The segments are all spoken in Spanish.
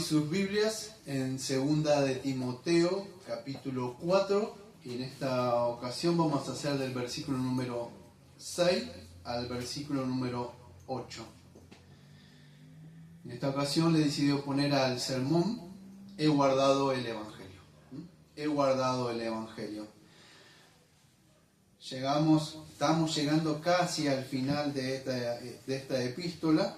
abrir sus Biblias en Segunda de Timoteo, capítulo 4, y en esta ocasión vamos a hacer del versículo número 6 al versículo número 8. En esta ocasión le decidió poner al sermón "He guardado el Evangelio". He guardado el Evangelio. Estamos llegando casi al final de esta epístola.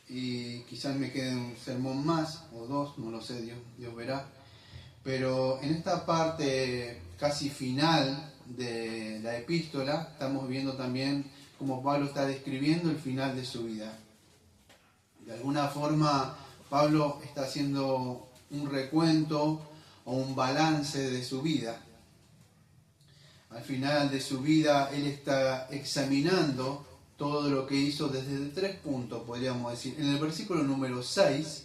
Y quizás me quede un sermón más o dos, no lo sé, Dios verá. Pero en esta parte casi final de la epístola estamos viendo también cómo Pablo está describiendo el final de su vida. De alguna forma Pablo está haciendo un recuento o un balance de su vida. Al final de su vida él está examinando todo lo que hizo desde 3 puntos, podríamos decir. En el versículo número 6,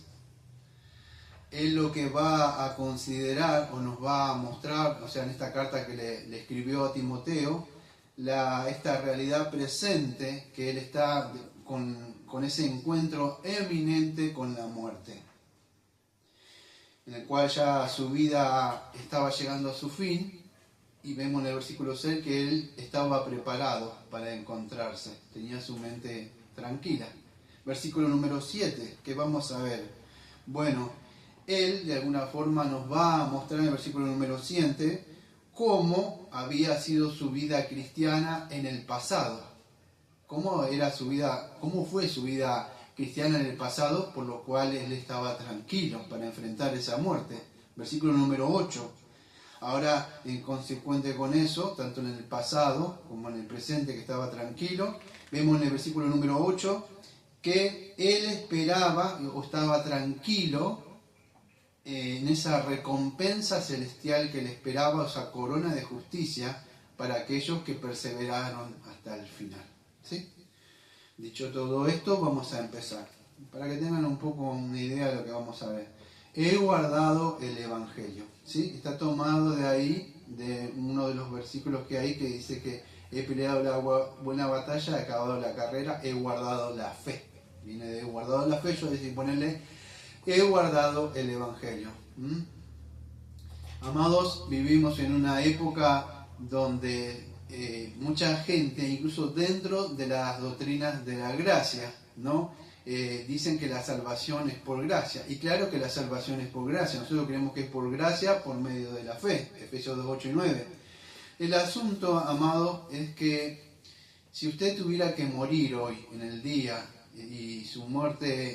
él lo que va a considerar o nos va a mostrar, o sea, en esta carta que le escribió a Timoteo, esta realidad presente, que él está con ese encuentro eminente con la muerte, en el cual ya su vida estaba llegando a su fin. Y vemos en el versículo 6 que él estaba preparado para encontrarse, tenía su mente tranquila. Versículo número 7, ¿qué vamos a ver? Bueno, él de alguna forma nos va a mostrar en el versículo número 7 cómo había sido su vida cristiana en el pasado. Cómo fue su vida cristiana en el pasado, por lo cual él estaba tranquilo para enfrentar esa muerte. Versículo número 8. Ahora, en consecuente con eso, tanto en el pasado como en el presente que estaba tranquilo, vemos en el versículo número 8 que él esperaba o estaba tranquilo en esa recompensa celestial que le esperaba, o esa corona de justicia para aquellos que perseveraron hasta el final. ¿Sí? Dicho todo esto, vamos a empezar. Para que tengan un poco una idea de lo que vamos a ver. He guardado el Evangelio. ¿Sí? Está tomado de ahí, de uno de los versículos que hay que dice que he peleado la buena batalla, he acabado la carrera, he guardado la fe. Viene de he guardado la fe, yo decía ponerle he guardado el Evangelio. Amados, vivimos en una época donde mucha gente, incluso dentro de las doctrinas de la gracia, ¿no? Dicen que la salvación es por gracia, y claro que la salvación es por gracia. Nosotros creemos que es por gracia por medio de la fe, Efesios 2, 8 y 9. El asunto, amado, es que si usted tuviera que morir hoy en el día y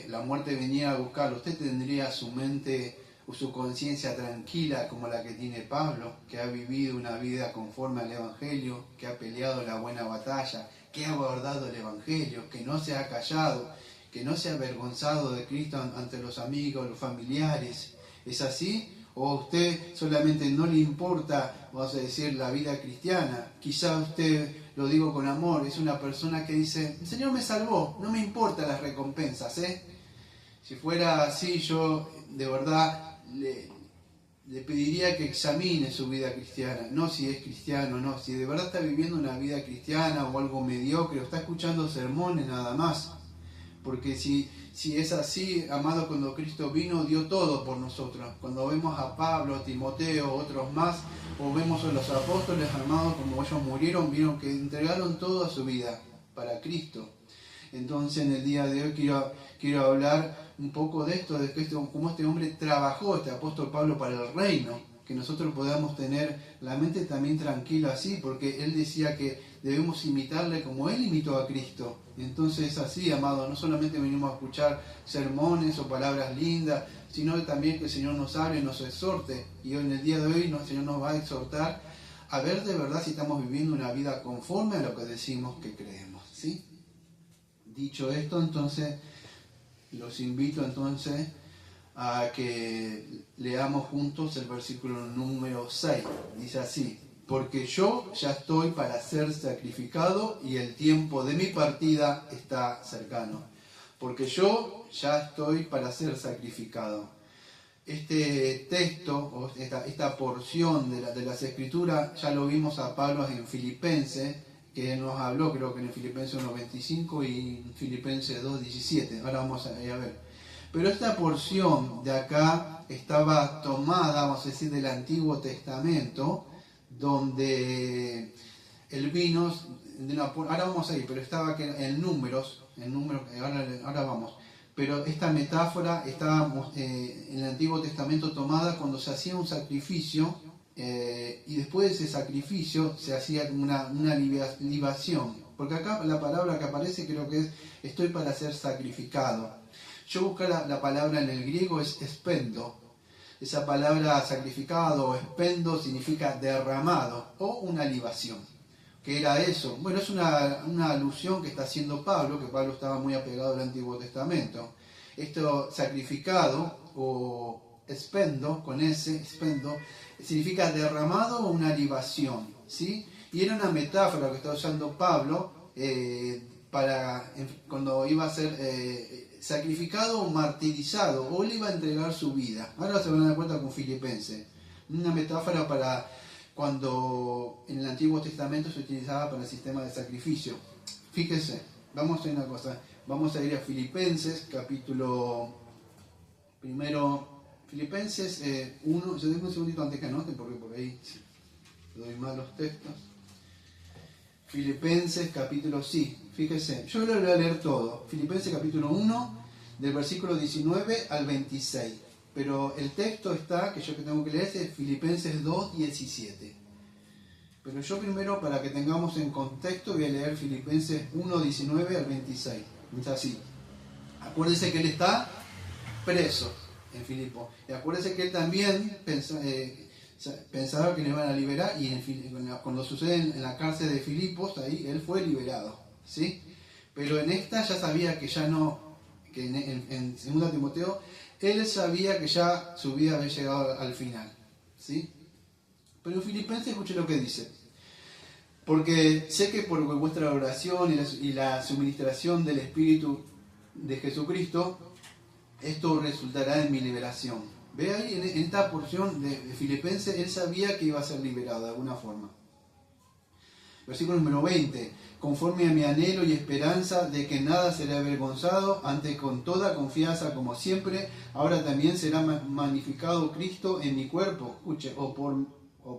la muerte viniera a buscarlo, usted tendría su mente o su conciencia tranquila como la que tiene Pablo, que ha vivido una vida conforme al Evangelio, que ha peleado la buena batalla, que ha guardado el Evangelio, que no se ha callado, que no se ha avergonzado de Cristo ante los amigos, los familiares. ¿Es así? ¿O a usted solamente no le importa, vamos a decir, la vida cristiana? Quizá usted, lo digo con amor, es una persona que dice, el Señor me salvó, no me importan las recompensas, Si fuera así, yo de verdad le pediría que examine su vida cristiana, no si es cristiano, no, si de verdad está viviendo una vida cristiana o algo mediocre, o está escuchando sermones nada más. Porque si es así, amado, cuando Cristo vino, dio todo por nosotros. Cuando vemos a Pablo, a Timoteo, otros más, o vemos a los apóstoles, amados, como ellos murieron, vieron que entregaron toda su vida para Cristo. Entonces, en el día de hoy quiero hablar un poco de esto, de cómo este hombre trabajó, este apóstol Pablo, para el reino. Que nosotros podamos tener la mente también tranquila así, porque él decía que debemos imitarle como él imitó a Cristo. Entonces así, amado, no solamente venimos a escuchar sermones o palabras lindas, sino también que el Señor nos hable, nos exhorte. Y hoy, en el día de hoy, el Señor nos va a exhortar a ver de verdad si estamos viviendo una vida conforme a lo que decimos que creemos. ¿Sí? Dicho esto, entonces, los invito entonces a que leamos juntos el versículo número 6. Dice así: porque yo ya estoy para ser sacrificado y el tiempo de mi partida está cercano. Porque yo ya estoy para ser sacrificado. Este texto, o esta porción de las Escrituras, ya lo vimos a Pablo en Filipenses, que nos habló, creo que en Filipenses 1.25 y en Filipenses 2.17. Ahora vamos a ver. Pero esta porción de acá estaba tomada, vamos a decir, del Antiguo Testamento, donde el vino, ahora vamos a ir, pero estaba en números, ahora vamos. Pero esta metáfora estaba en el Antiguo Testamento tomada cuando se hacía un sacrificio, y después de ese sacrificio se hacía una libación. Porque acá la palabra que aparece creo que es estoy para ser sacrificado. Yo busqué la palabra en el griego, es espendo. Esa palabra sacrificado o espendo significa derramado o una libación. ¿Qué era eso? Bueno, es una alusión que está haciendo Pablo, que Pablo estaba muy apegado al Antiguo Testamento. Esto sacrificado o espendo, con ese espendo, significa derramado o una libación, ¿sí? Y era una metáfora que estaba usando Pablo cuando iba a ser sacrificado o martirizado, o le iba a entregar su vida. Ahora se van a dar cuenta con Filipenses. Una metáfora para cuando en el Antiguo Testamento se utilizaba para el sistema de sacrificio. Fíjense, vamos a hacer una cosa. Vamos a ir a Filipenses, capítulo primero. Filipenses 1. Yo tengo un segundito antes que anote, porque por ahí doy mal los textos. Filipenses capítulo, sí, fíjese, yo lo voy a leer todo. Filipenses capítulo 1, del versículo 19 al 26. Pero el texto está, que tengo que leer, es Filipenses 2, 17. Pero yo primero, para que tengamos en contexto, voy a leer Filipenses 1, 19 al 26. Es así. Acuérdense que él está preso en Filipo. Y acuérdense que él también pensaba que le iban a liberar, y cuando sucede en la cárcel de Filipos, ahí él fue liberado, ¿sí? Pero en esta ya sabía que ya no, que en 2 Timoteo, él sabía que ya su vida había llegado al final, ¿sí? Pero en Filipenses escuche lo que dice. Porque sé que por vuestra oración y la suministración del Espíritu de Jesucristo, esto resultará en mi liberación. Ve ahí, en esta porción de Filipenses, él sabía que iba a ser liberado de alguna forma. Versículo número 20. Conforme a mi anhelo y esperanza de que nada será avergonzado, antes con toda confianza como siempre, ahora también será magnificado Cristo en mi cuerpo, escuche, o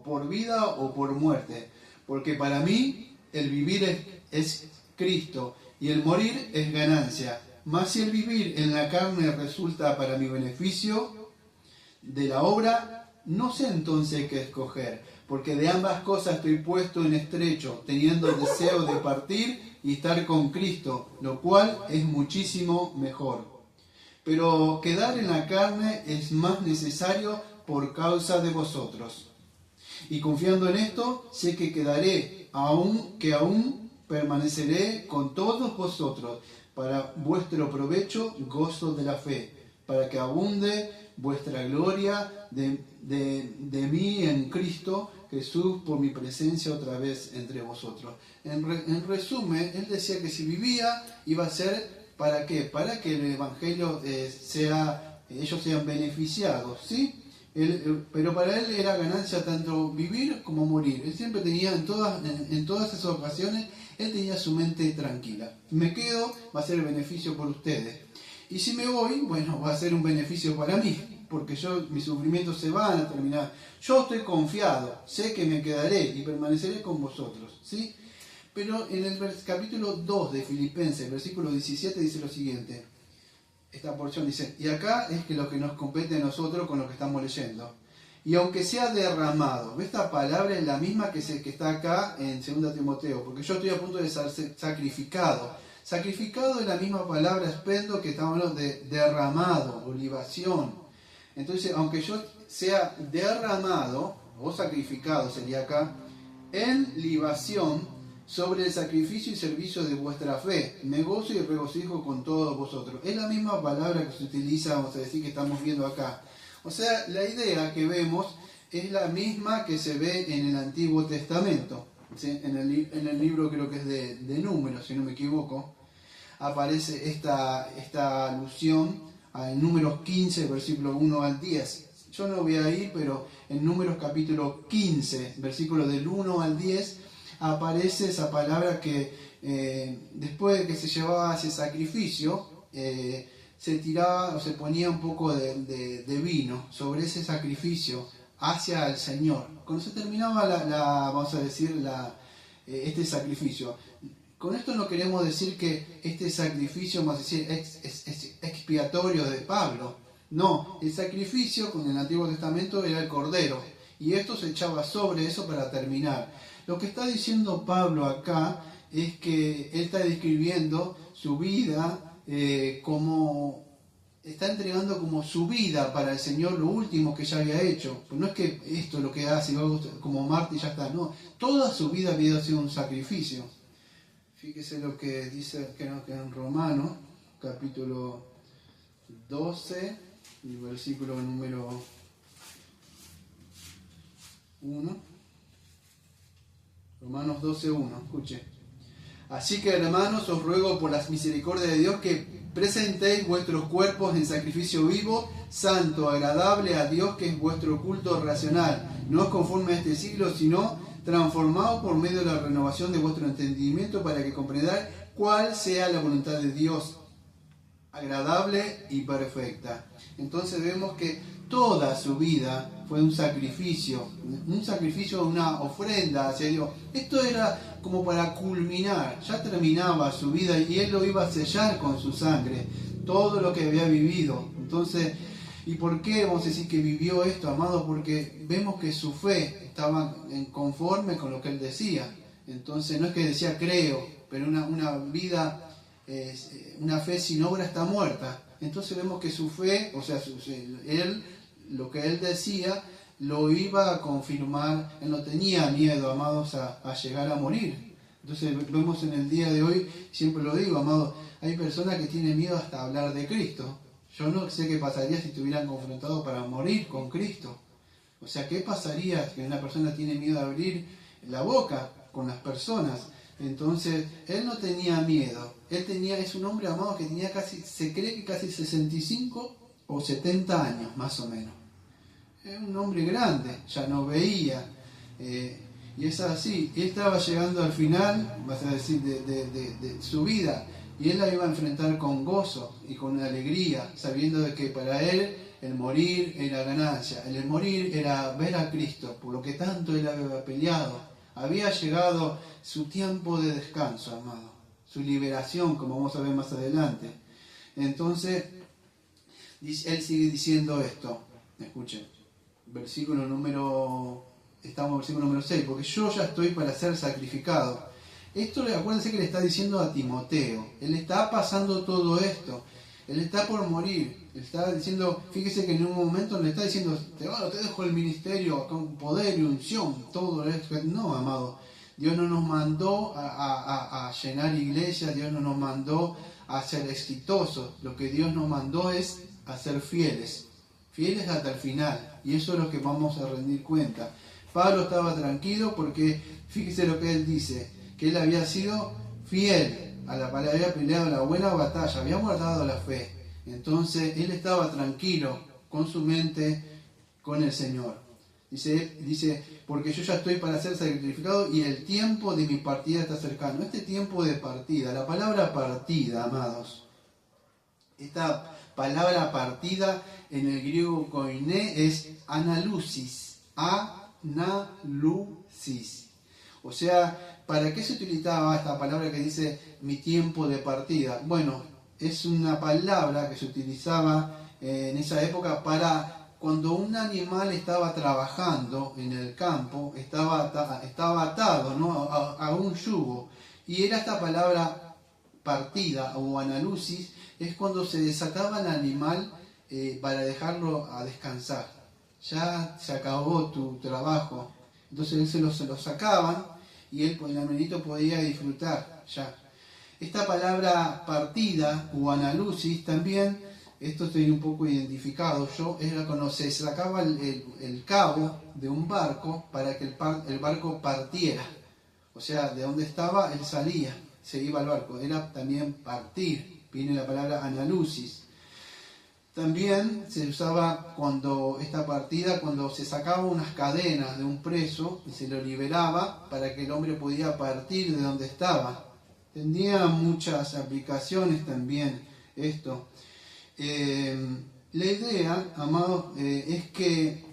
por vida o por muerte. Porque para mí el vivir es Cristo y el morir es ganancia. Mas si el vivir en la carne resulta para mi beneficio de la obra, no sé entonces qué escoger, porque de ambas cosas estoy puesto en estrecho, teniendo deseo de partir y estar con Cristo, lo cual es muchísimo mejor. Pero quedar en la carne es más necesario por causa de vosotros. Y confiando en esto, sé que quedaré, aún permaneceré con todos vosotros, para vuestro provecho, gozo de la fe, para que abunde vuestra gloria de mí en Cristo Jesús por mi presencia otra vez entre vosotros. En resumen, él decía que si vivía iba a ser, ¿para qué? Para que el Evangelio ellos sean beneficiados, ¿sí? Pero para él era ganancia tanto vivir como morir. Él siempre tenía, en todas esas ocasiones, él tenía su mente tranquila. Me quedo, va a ser el beneficio por ustedes. Y si me voy, bueno, va a ser un beneficio para mí, porque mis sufrimientos se van a terminar. Yo estoy confiado, sé que me quedaré y permaneceré con vosotros, ¿sí? Pero en el capítulo 2 de Filipenses, versículo 17, dice lo siguiente. Esta porción dice, y acá es que lo que nos compete a nosotros con lo que estamos leyendo. Y aunque sea derramado, esta palabra es la misma que está acá en 2 Timoteo, porque yo estoy a punto de ser sacrificado. Sacrificado es la misma palabra espendo que estamos hablando de derramado o libación. Entonces, aunque yo sea derramado o sacrificado, sería acá, en libación sobre el sacrificio y servicio de vuestra fe, me gozo y regocijo con todos vosotros. Es la misma palabra que se utiliza, vamos a decir, que estamos viendo acá. O sea, la idea que vemos es la misma que se ve en el Antiguo Testamento. ¿Sí? En el libro, creo que es de Números, si no me equivoco, aparece esta alusión en Números 15, versículo 1 al 10. Yo no voy a ir, pero en Números capítulo 15, versículo del 1 al 10, aparece esa palabra que después de que se llevaba ese sacrificio, se tiraba o se ponía un poco de vino sobre ese sacrificio hacia el Señor. Cuando se terminaba vamos a decir, este sacrificio. Con esto no queremos decir que este sacrificio, vamos a decir, es expiatorio de Pablo. No, el sacrificio con el Antiguo Testamento era el cordero. Y esto se echaba sobre eso para terminar. Lo que está diciendo Pablo acá es que él está describiendo su vida como... Está entregando como su vida para el Señor lo último que ya había hecho. Pues no es que esto es lo que hace, como Marte y ya está. No, toda su vida había sido un sacrificio. Fíjese lo que dice que en Romanos, capítulo 12, y versículo número 1. Romanos 12:1, escuche. Así que, hermanos, os ruego por las misericordias de Dios que presentéis vuestros cuerpos en sacrificio vivo, santo, agradable a Dios, que es vuestro culto racional. No os conforme a este siglo, sino transformados por medio de la renovación de vuestro entendimiento, para que comprendáis cuál sea la voluntad de Dios, agradable y perfecta. Entonces vemos que toda su vida fue un sacrificio, una ofrenda hacia Dios. Esto era como para culminar, ya terminaba su vida y él lo iba a sellar con su sangre, todo lo que había vivido. Entonces, ¿y por qué vamos a decir que vivió esto, amado? Porque vemos que su fe estaba conforme con lo que él decía. Entonces, no es que decía creo, pero una vida, una fe sin obra está muerta. Entonces vemos que su fe, o sea, lo que él decía, lo iba a confirmar. Él no tenía miedo, amados, a llegar a morir. Entonces vemos en el día de hoy, siempre lo digo, amados, hay personas que tienen miedo hasta hablar de Cristo. Yo no sé qué pasaría si estuvieran confrontados para morir con Cristo. O sea, ¿qué pasaría si una persona tiene miedo de abrir la boca con las personas? Entonces, él no tenía miedo. Es un hombre, amado, que tenía se cree que casi 65 o 70 años, más o menos. Es un hombre grande, ya no veía. Y es así, él estaba llegando al final, vas a decir, de su vida. Y él la iba a enfrentar con gozo y con alegría, sabiendo de que para él el morir era ganancia. El morir era ver a Cristo, por lo que tanto él había peleado. Había llegado su tiempo de descanso, amado. Su liberación, como vamos a ver más adelante. Entonces, él sigue diciendo esto. Escuchen. Estamos en versículo número 6. Porque yo ya estoy para ser sacrificado. Esto, acuérdense que le está diciendo a Timoteo. Él está pasando todo esto. Él está por morir. Él está diciendo, fíjese que en un momento le está diciendo, te dejo el ministerio con poder y unción, todo esto. No, amado. Dios no nos mandó a llenar iglesias, Dios no nos mandó a ser exitosos. Lo que Dios nos mandó es a ser fieles. Fieles hasta el final. Y eso es lo que vamos a rendir cuenta. Pablo estaba tranquilo porque, fíjese lo que él dice, que él había sido fiel a la palabra, había peleado la buena batalla, había guardado la fe. Entonces él estaba tranquilo con su mente, con el Señor. Dice, porque yo ya estoy para ser sacrificado y el tiempo de mi partida está cercano. Este tiempo de partida, la palabra partida, amados, esta palabra partida en el griego koiné es analusis, analusis. O sea, ¿para qué se utilizaba esta palabra que dice mi tiempo de partida? Bueno, es una palabra que se utilizaba en esa época para cuando un animal estaba trabajando en el campo, estaba atado, ¿no?, a un yugo. Y era esta palabra partida o analusis, es cuando se desataba el animal para dejarlo a descansar. Ya se acabó tu trabajo. Entonces se lo sacaban y el animalito podía disfrutar ya. Esta palabra partida o analusis también, esto estoy un poco identificado yo, era cuando se sacaba el cabo de un barco para que el barco partiera. O sea, de donde estaba él salía, se iba al barco. Era también partir, viene la palabra analusis. También se usaba cuando se sacaba unas cadenas de un preso y se lo liberaba para que el hombre pudiera partir de donde estaba. Tenía muchas aplicaciones también esto. La idea, amados, es que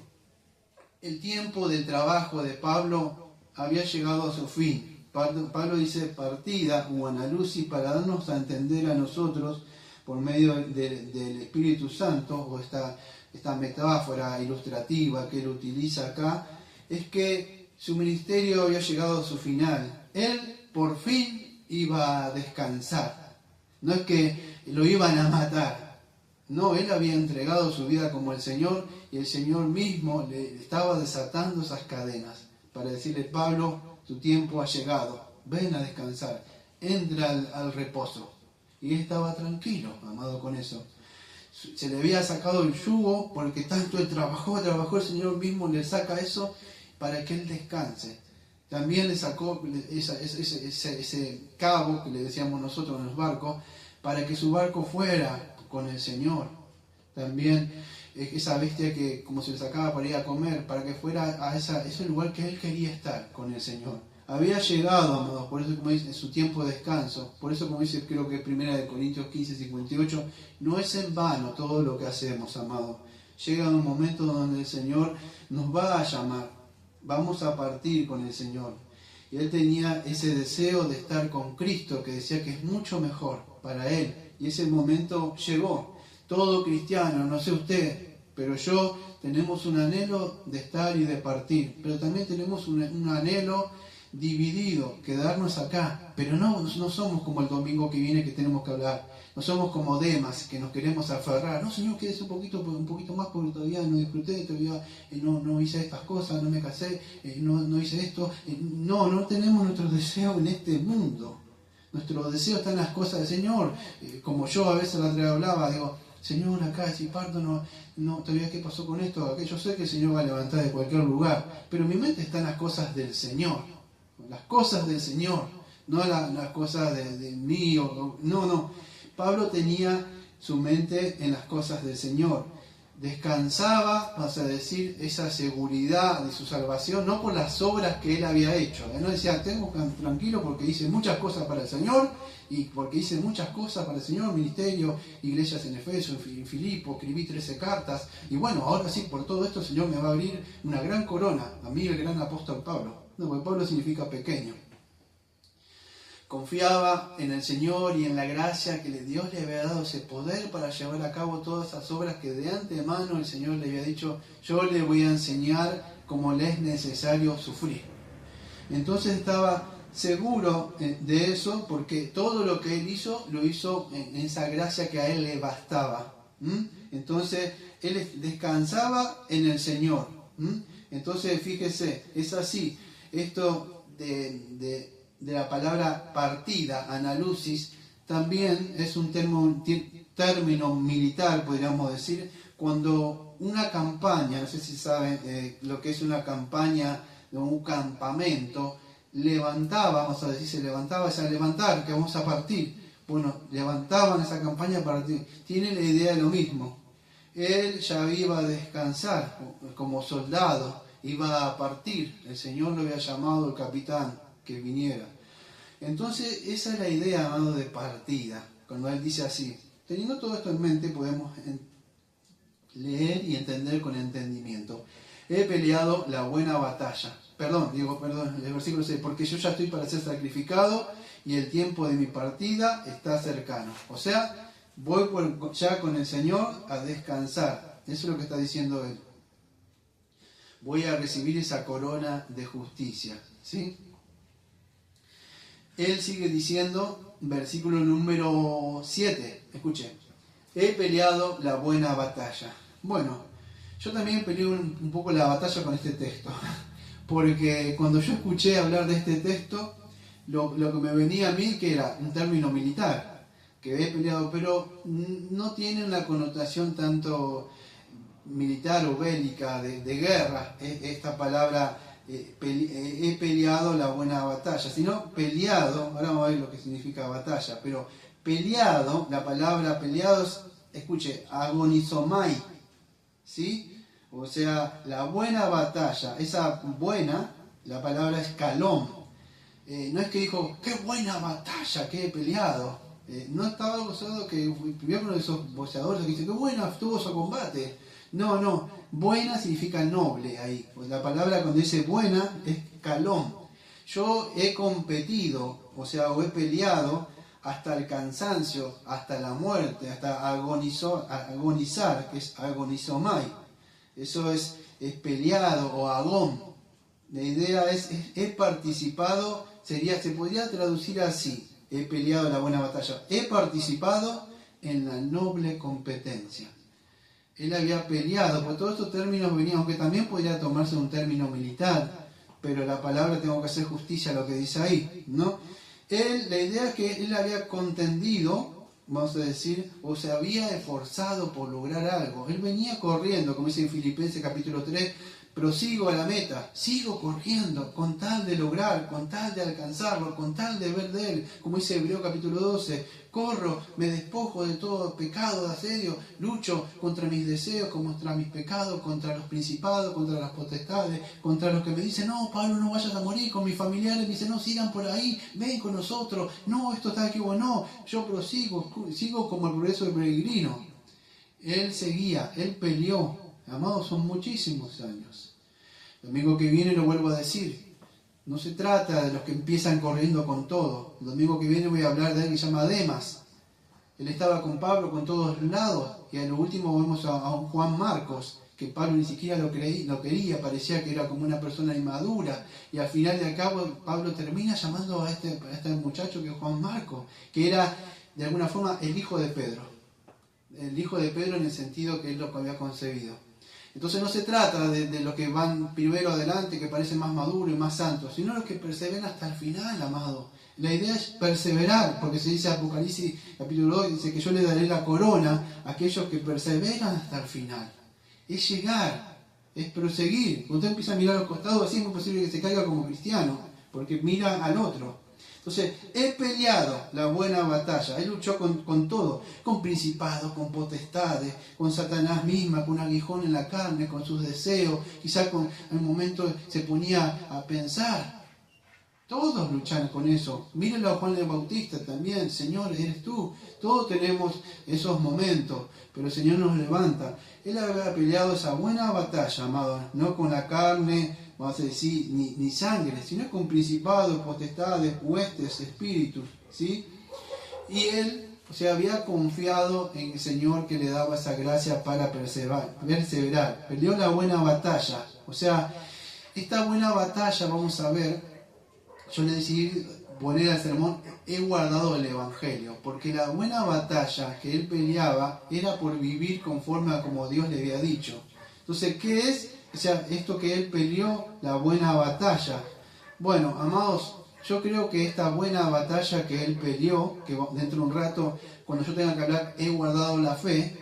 el tiempo del trabajo de Pablo había llegado a su fin. Pablo dice partida o analusis para darnos a entender a nosotros por medio del Espíritu Santo, o esta metáfora ilustrativa que él utiliza acá, es que su ministerio había llegado a su final. Él por fin iba a descansar. No es que lo iban a matar. No, él había entregado su vida como el Señor, y el Señor mismo le estaba desatando esas cadenas para decirle: Pablo, tu tiempo ha llegado, ven a descansar, entra al reposo. Y él estaba tranquilo, amado, con eso. Se le había sacado el yugo porque tanto él trabajó, el Señor mismo le saca eso para que él descanse. También le sacó ese cabo que le decíamos nosotros en los barcos, para que su barco fuera con el Señor. También esa bestia que como se le sacaba para ir a comer, para que fuera a ese lugar que él quería estar con el Señor. Había llegado, amados, por eso como dice, en su tiempo de descanso. Por eso, como dice, creo que 1 Corintios 15:58, no es en vano todo lo que hacemos, amados. Llega un momento donde el Señor nos va a llamar, vamos a partir con el Señor. Y él tenía ese deseo de estar con Cristo, que decía que es mucho mejor para él. Y ese momento llegó. Todo cristiano, no sé usted, pero yo, tenemos un anhelo de estar y de partir. Pero también tenemos un anhelo dividido, quedarnos acá. Pero no somos como el domingo que viene que tenemos que hablar. No somos como Demas, que nos queremos aferrar. No, Señor, quédese un poquito más porque todavía no disfruté, todavía no hice estas cosas, no me casé, no hice esto. No tenemos nuestros deseos en este mundo. Nuestro deseo está en las cosas del Señor. Como yo a veces la otra vez hablaba, digo: Señor, acá si parto, no, todavía qué pasó con esto. Yo sé que el Señor va a levantar de cualquier lugar, pero mi mente está en las cosas del Señor. Las cosas del Señor, no las cosas de mí. No. Pablo tenía su mente en las cosas del Señor. Descansaba, vas a decir, esa seguridad de su salvación, no por las obras que él había hecho. Él no decía: tengo tranquilo porque hice muchas cosas para el Señor, y porque hice muchas cosas para el Señor, ministerio, iglesias en Efeso, en Filipo, escribí 13 cartas, y bueno, ahora sí, por todo esto el Señor me va a abrir una gran corona, a mí el gran apóstol Pablo. No, porque Pablo significa pequeño. Confiaba en el Señor y en la gracia que Dios le había dado ese poder para llevar a cabo todas esas obras que de antemano el Señor le había dicho: yo le voy a enseñar cómo le es necesario sufrir. Entonces estaba seguro de eso, porque todo lo que él hizo, lo hizo en esa gracia que a él le bastaba. Entonces él descansaba en el Señor. Entonces fíjese, es así. Esto de la palabra partida, analusis, también es un término militar, podríamos decir, cuando una campaña, no sé si saben lo que es una campaña de un campamento, levantaba, vamos a decir, se levantaba, es a levantar, que vamos a partir. Bueno, levantaban esa campaña para partir. Tiene la idea de lo mismo. Él ya iba a descansar como soldado, iba a partir. El Señor lo había llamado el capitán que viniera. Entonces esa es la idea, amado, de partida. Cuando él dice así, teniendo todo esto en mente, podemos leer y entender con entendimiento. He peleado la buena batalla. Perdón, el versículo 6, porque yo ya estoy para ser sacrificado y el tiempo de mi partida está cercano. O sea, voy ya con el Señor a descansar. Eso es lo que está diciendo él. Voy a recibir esa corona de justicia. ¿Sí? Él sigue diciendo, versículo número 7, escuchen: he peleado la buena batalla. Bueno, yo también peleé un poco la batalla con este texto, porque cuando yo escuché hablar de este texto, lo que me venía a mí, que era un término militar, que he peleado, pero no tiene una connotación tanto militar o bélica, de guerra, esta palabra. He peleado la buena batalla, sino peleado, ahora vamos a ver lo que significa batalla, pero peleado, la palabra peleado es, escuche, agonizomai, ¿sí? O sea, la buena batalla, esa buena, la palabra es calón. No es que dijo, qué buena batalla que he peleado, No estaba gozado que vio uno de esos boxeadores que dice que buena estuvo su combate. No, buena significa noble ahí. Pues la palabra cuando dice buena es calón. Yo he competido, o he peleado hasta el cansancio, hasta la muerte, hasta agonizar, que es agonizomai. Eso es peleado o agón. La idea es he participado, se podría traducir así: he peleado la buena batalla, he participado en la noble competencia. Él había peleado, por todos estos términos venían, aunque también podría tomarse un término militar, pero la palabra tengo que hacer justicia a lo que dice ahí, ¿no? La idea es que él había contendido, vamos a decir, o se había esforzado por lograr algo. Él venía corriendo, como dice en Filipenses capítulo 3, prosigo a la meta, sigo corriendo con tal de lograr, con tal de alcanzarlo, con tal de ver de él, como dice Hebreo capítulo 12, corro, me despojo de todo pecado, de asedio, lucho contra mis deseos, contra mis pecados, contra los principados, contra las potestades, contra los que me dicen, no, Pablo, no vayas a morir, con mis familiares me dicen, no, sigan por ahí, ven con nosotros, no, esto está equivocado, no, yo prosigo, sigo como el progreso del peregrino. Él seguía, él peleó. Amados, son muchísimos años. El domingo que viene lo vuelvo a decir. No se trata de los que empiezan corriendo con todo. El domingo que viene voy a hablar de alguien que se llama Demas. Él estaba con Pablo con todos lados. Y a lo último vemos a un Juan Marcos, que Pablo ni siquiera lo quería, parecía que era como una persona inmadura. Y al final de cabo Pablo termina llamando a este muchacho que es Juan Marcos, que era de alguna forma el hijo de Pedro. El hijo de Pedro en el sentido que él lo había concebido. Entonces no se trata de los que van primero adelante, que parecen más maduros y más santos, sino los que perseveran hasta el final, amado. La idea es perseverar, porque se dice Apocalipsis capítulo 2, dice que yo le daré la corona a aquellos que perseveran hasta el final. Es llegar, es proseguir. Cuando usted empieza a mirar a los costados, así es muy posible que se caiga como cristiano, porque mira al otro. Entonces, he peleado la buena batalla, él luchó con todo, con principados, con potestades, con Satanás misma, con un aguijón en la carne, con sus deseos, quizás en un momento se ponía a pensar. Todos luchan con eso. Mírenlo a Juan el Bautista también, Señor, eres tú. Todos tenemos esos momentos, pero el Señor nos levanta. Él había peleado esa buena batalla, amado, no con la carne, vamos a decir, ni sangre, sino con principados, potestades, huestes, espíritus, ¿sí? Y él, había confiado en el Señor que le daba esa gracia para perseverar. Peleó la buena batalla. Esta buena batalla, vamos a ver, yo le decidí poner al sermón, he guardado el Evangelio, porque la buena batalla que él peleaba era por vivir conforme a como Dios le había dicho. Entonces, ¿qué es? Esto que él peleó, la buena batalla. Bueno, amados, yo creo que esta buena batalla que él peleó, que dentro de un rato, cuando yo tenga que hablar, he guardado la fe,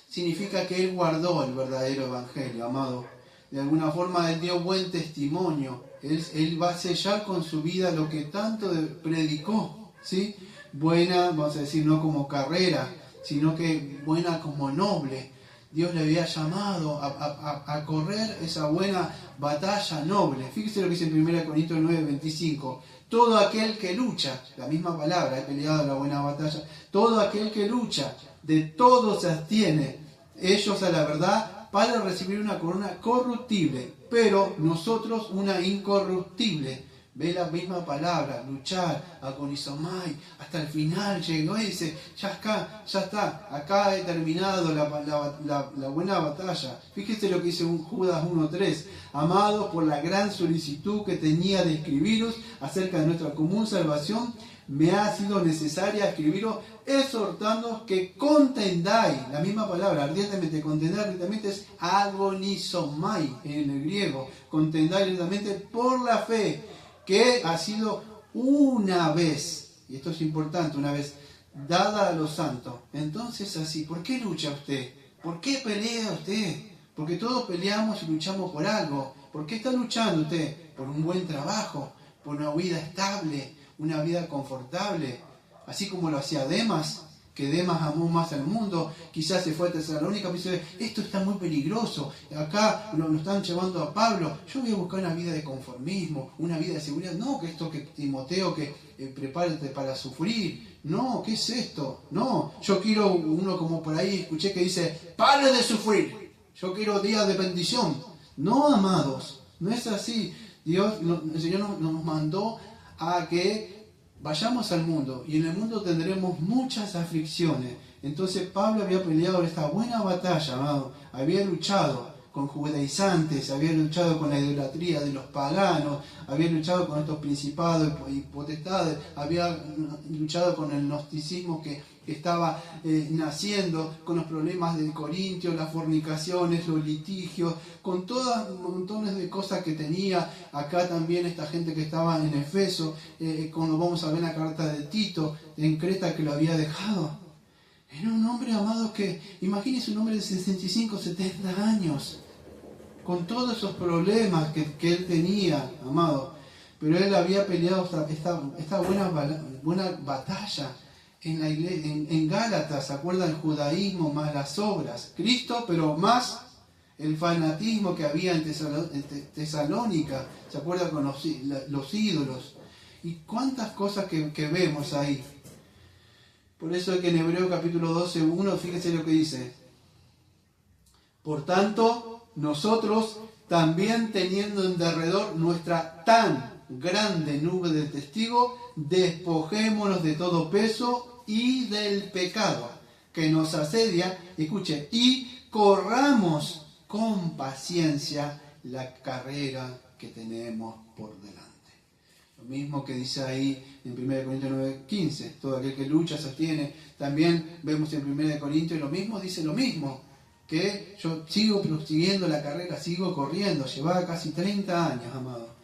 significa que él guardó el verdadero evangelio, amado. De alguna forma él dio buen testimonio. Él va a sellar con su vida lo que tanto predicó, ¿sí? Buena, vamos a decir, no como carrera, sino que buena como noble. Dios le había llamado a correr esa buena batalla noble. Fíjese lo que dice en 1 Corintios 9:25. Todo aquel que lucha, la misma palabra, he peleado la buena batalla, todo aquel que lucha, de todo se abstiene, ellos a la verdad, para recibir una corona corruptible, pero nosotros una incorruptible. Ve la misma palabra, luchar, agonizomai, hasta el final llegó y dice, ya está, acá he terminado la buena batalla. Fíjese lo que dice Judas 1:3, amados, por la gran solicitud que tenía de escribiros acerca de nuestra común salvación, me ha sido necesaria escribiros exhortándoos que contendáis, la misma palabra, ardientemente, contendar ardientemente es agonizomai en el griego, contendáis ardientemente por la fe, que ha sido una vez, y esto es importante, una vez dada a los santos. Entonces así, ¿por qué lucha usted? ¿Por qué pelea usted? Porque todos peleamos y luchamos por algo. ¿Por qué está luchando usted? Por un buen trabajo, por una vida estable, una vida confortable. Así como lo hacía Demas, que Demas amó más al mundo, quizás se fue a Tesalónica, pero dice, esto está muy peligroso, acá lo están llevando a Pablo, yo voy a buscar una vida de conformismo, una vida de seguridad, no, que esto que Timoteo, que prepárate para sufrir, no, ¿qué es esto? No, yo quiero uno como por ahí escuché que dice, pare de sufrir, yo quiero días de bendición. No, amados, no es así. El Señor nos mandó a que vayamos al mundo, y en el mundo tendremos muchas aflicciones. Entonces Pablo había peleado esta buena batalla, amado. Había luchado con judaizantes, había luchado con la idolatría de los paganos, había luchado con estos principados y potestades, había luchado con el gnosticismo que estaba naciendo, con los problemas del Corintio, las fornicaciones, los litigios, con todos montones de cosas que tenía acá también esta gente que estaba en Efeso, cuando vamos a ver la carta de Tito en Creta que lo había dejado. Era un hombre, amado, que imagínense un hombre de 65, 70 años, con todos esos problemas que él tenía, amado, pero él había peleado esta buena batalla en la iglesia, en Gálatas. ¿Se acuerdan? El judaísmo más las obras, Cristo, pero más el fanatismo que había en Tesalónica, ¿se acuerdan? Con los ídolos, y cuántas cosas que vemos ahí. Por eso es que en Hebreo capítulo 12, 1, fíjense lo que dice: por tanto, nosotros también, teniendo en derredor nuestra tan grande nube de testigos, despojémonos de todo peso y del pecado que nos asedia, escuche, y corramos con paciencia la carrera que tenemos por delante. Lo mismo que dice ahí en 1 Corintios 9:15, todo aquel que lucha, sostiene. También vemos en 1 Corintios lo mismo, dice lo mismo, que yo sigo prosiguiendo la carrera, sigo corriendo, llevaba casi 30 años, amado.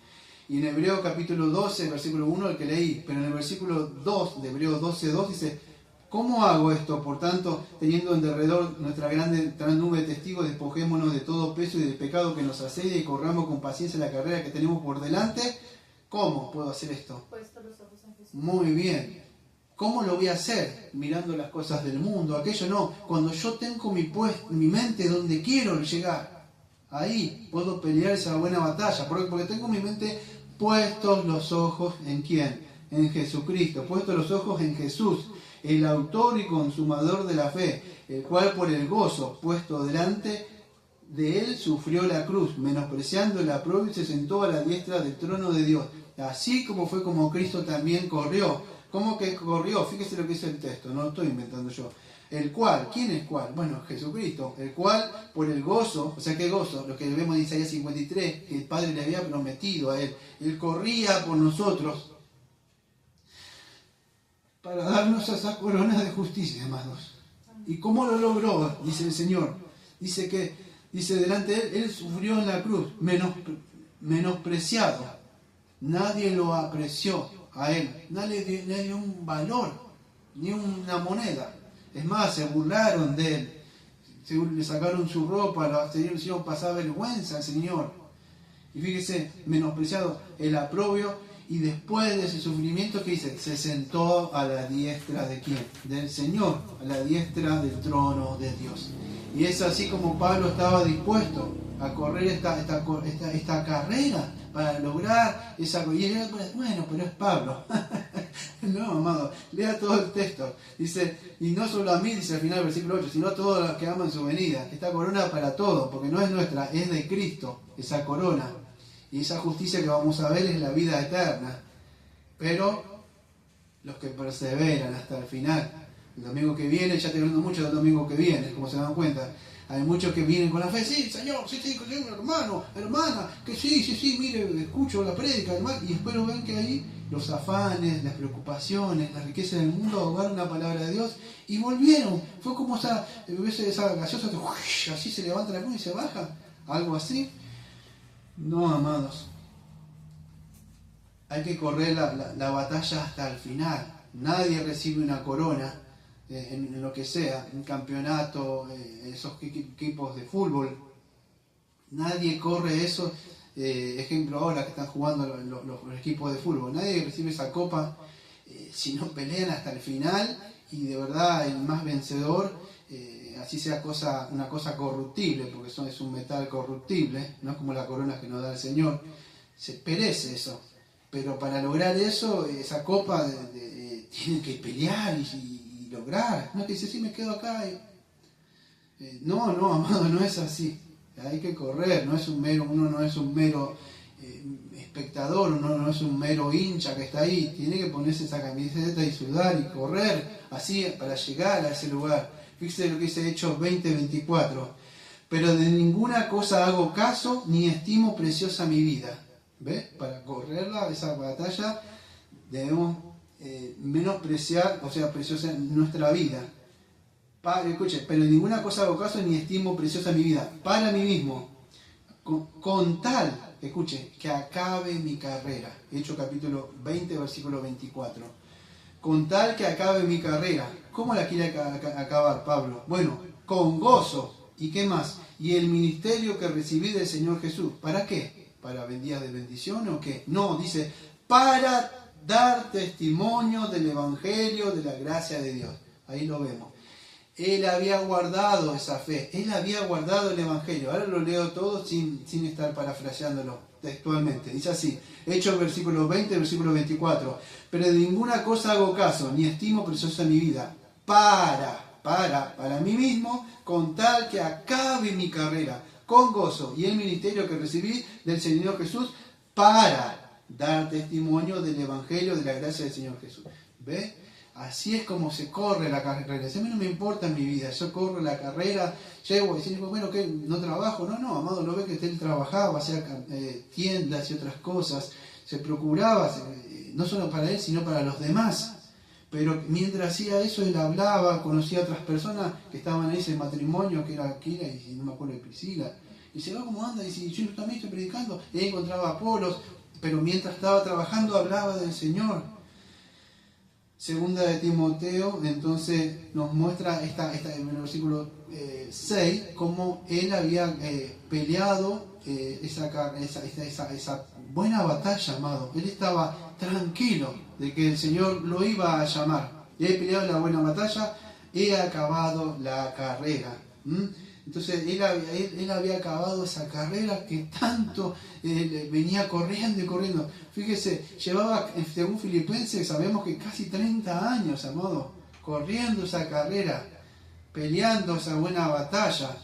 Y en Hebreo capítulo 12, versículo 1, el que leí, pero en el versículo 2 de Hebreo 12:2 dice: ¿cómo hago esto? Por tanto, teniendo en derredor nuestra gran nube de testigos, despojémonos de todo peso y del pecado que nos asedia y corramos con paciencia la carrera que tenemos por delante. ¿Cómo puedo hacer esto? Puesto los ojos en Jesús. Muy bien. ¿Cómo lo voy a hacer? Mirando las cosas del mundo, aquello no. Cuando yo tengo mi mente donde quiero llegar, ahí puedo pelear esa buena batalla. Porque tengo mi mente puestos los ojos en ¿quién? En Jesucristo. Puestos los ojos en Jesús, el autor y consumador de la fe, el cual por el gozo puesto delante de él sufrió la cruz, menospreciando la prueba, y se sentó a la diestra del trono de Dios. Así como fue como Cristo también corrió. ¿Cómo que corrió? Fíjese lo que dice el texto, no lo estoy inventando yo. El cual, ¿quién es cuál? Bueno, Jesucristo, el cual por el gozo, o sea, ¿qué gozo? Lo que vemos en Isaías 53, que el Padre le había prometido a él corría por nosotros para darnos esa corona de justicia, amados. ¿Y cómo lo logró? Dice el Señor. Dice delante de él sufrió en la cruz, menospreciado. Nadie lo apreció a él, nadie le dio un valor, ni una moneda. Es más, se burlaron de él, le sacaron su ropa, le hicieron pasar vergüenza al Señor. Y fíjese, menospreciado, el aprobio, y después de ese sufrimiento, ¿qué dice? Se sentó a la diestra de ¿quién? Del Señor, a la diestra del trono de Dios. Y es así como Pablo estaba dispuesto a correr esta carrera para lograr esa... Y él, bueno, pero es Pablo. No, amado, lea todo el texto. Dice, y no solo a mí, dice al final del versículo 8, sino a todos los que aman su venida. Esta corona para todos, porque no es nuestra, es de Cristo, esa corona. Y esa justicia que vamos a ver es la vida eterna. Pero los que perseveran hasta el final. El domingo que viene, ya te hablando mucho del domingo que viene, como se dan cuenta. Hay muchos que vienen con la fe, sí, Señor, sí, hermano, hermana, que sí, mire, escucho la prédica, hermano, y espero ven que ahí los afanes, las preocupaciones, las riquezas del mundo ahogaron la palabra de Dios y volvieron. Fue como esa gaseosa que así se levanta la cruz y se baja, algo así. No, amados, hay que correr la batalla hasta el final. Nadie recibe una corona en lo que sea, un campeonato, esos equipos de fútbol. Nadie corre eso. Ejemplo ahora que están jugando los equipos de fútbol. Nadie recibe esa copa si no pelean hasta el final y de verdad el más vencedor, así sea una cosa corruptible, porque eso es un metal corruptible, no es como la corona que nos da el Señor, se perece eso. Pero para lograr eso, esa copa tiene que pelear y lograr. No es que dice, sí, me quedo acá. No, amado, no es así. Hay que correr, uno no es un mero espectador, uno no es un mero hincha que está ahí. Tiene que ponerse esa camiseta y sudar y correr así para llegar a ese lugar. Fíjese lo que dice Hechos 20:24. Pero de ninguna cosa hago caso ni estimo preciosa mi vida. ¿Ves? Para correrla, esa batalla, debemos menospreciar, o sea, preciosa nuestra vida. Escuche, pero de ninguna cosa hago caso ni estimo preciosa mi vida. Para mí mismo, con tal, escuche, que acabe mi carrera. Hechos capítulo 20, versículo 24. Con tal que acabe mi carrera. ¿Cómo la quiere acabar Pablo? Bueno, con gozo. ¿Y qué más? Y el ministerio que recibí del Señor Jesús. ¿Para qué? ¿Para días de bendición o qué? No, dice, para dar testimonio del Evangelio, de la gracia de Dios. Ahí lo vemos. Él había guardado esa fe, él había guardado el Evangelio. Ahora lo leo todo sin estar parafraseándolo textualmente. Dice así, Hechos versículo 20, versículo 24. Pero de ninguna cosa hago caso, ni estimo preciosa mi vida, para mí mismo, con tal que acabe mi carrera, con gozo, y el ministerio que recibí del Señor Jesús, para dar testimonio del Evangelio, de la gracia del Señor Jesús. ¿Ve? Así es como se corre la carrera. Si a mí no me importa en mi vida, yo corro la carrera, llego y decir, bueno, ¿qué? ¿No trabajo? No, amado, lo ve que él trabajaba, hacía tiendas y otras cosas, se procuraba, no solo para él, sino para los demás. Pero mientras hacía eso, él hablaba, conocía a otras personas que estaban en ese matrimonio, que era Aquila y no me acuerdo de Priscila. Y dice, ¿cómo anda? Y dice, yo también estoy predicando. Y ahí encontraba a Apolos, pero mientras estaba trabajando hablaba del Señor. Segunda de Timoteo, entonces nos muestra en el versículo 6, cómo él había peleado esa buena batalla, amado. Él estaba tranquilo de que el Señor lo iba a llamar. He peleado la buena batalla, he acabado la carrera. Entonces él había acabado esa carrera que tanto venía corriendo y corriendo. Fíjese, llevaba, según Filipenses, sabemos que casi 30 años, amado, corriendo esa carrera, peleando esa buena batalla.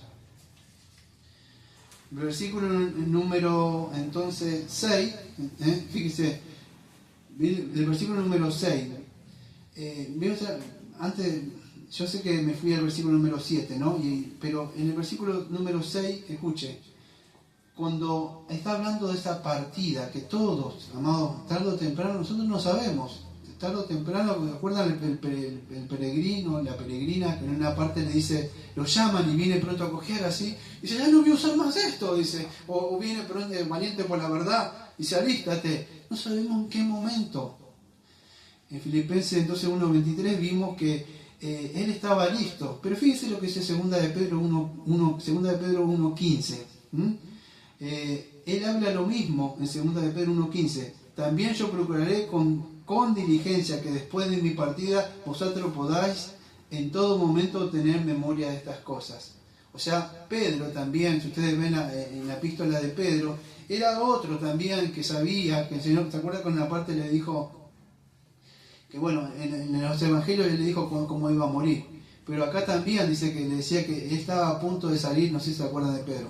Versículo número, entonces, 6, fíjese, el versículo número 6. Antes, yo sé que me fui al versículo número 7, ¿no? Pero en el versículo número 6, escuche, cuando está hablando de esa partida, que todos, amados, tarde o temprano, nosotros no sabemos, tarde o temprano, ¿recuerdan el peregrino, la peregrina, que en una parte le dice, lo llaman y viene pronto a coger así, y dice, ya no voy a usar más esto, dice, o viene pronto valiente por la verdad, y dice, alístate, no sabemos en qué momento. En Filipenses entonces 1:23 vimos que él estaba listo, pero fíjense lo que dice 2 de Pedro 1:15. Él habla lo mismo en 2 de Pedro 1:15. También yo procuraré con diligencia que después de mi partida vosotros podáis en todo momento tener memoria de estas cosas. O sea, Pedro también, si ustedes ven en la epístola de Pedro, era otro también que sabía que el Señor, ¿se acuerdan? Con una parte le dijo que bueno, en los evangelios le dijo cómo iba a morir, pero acá también dice que le decía que él estaba a punto de salir, no sé si se acuerdan de Pedro,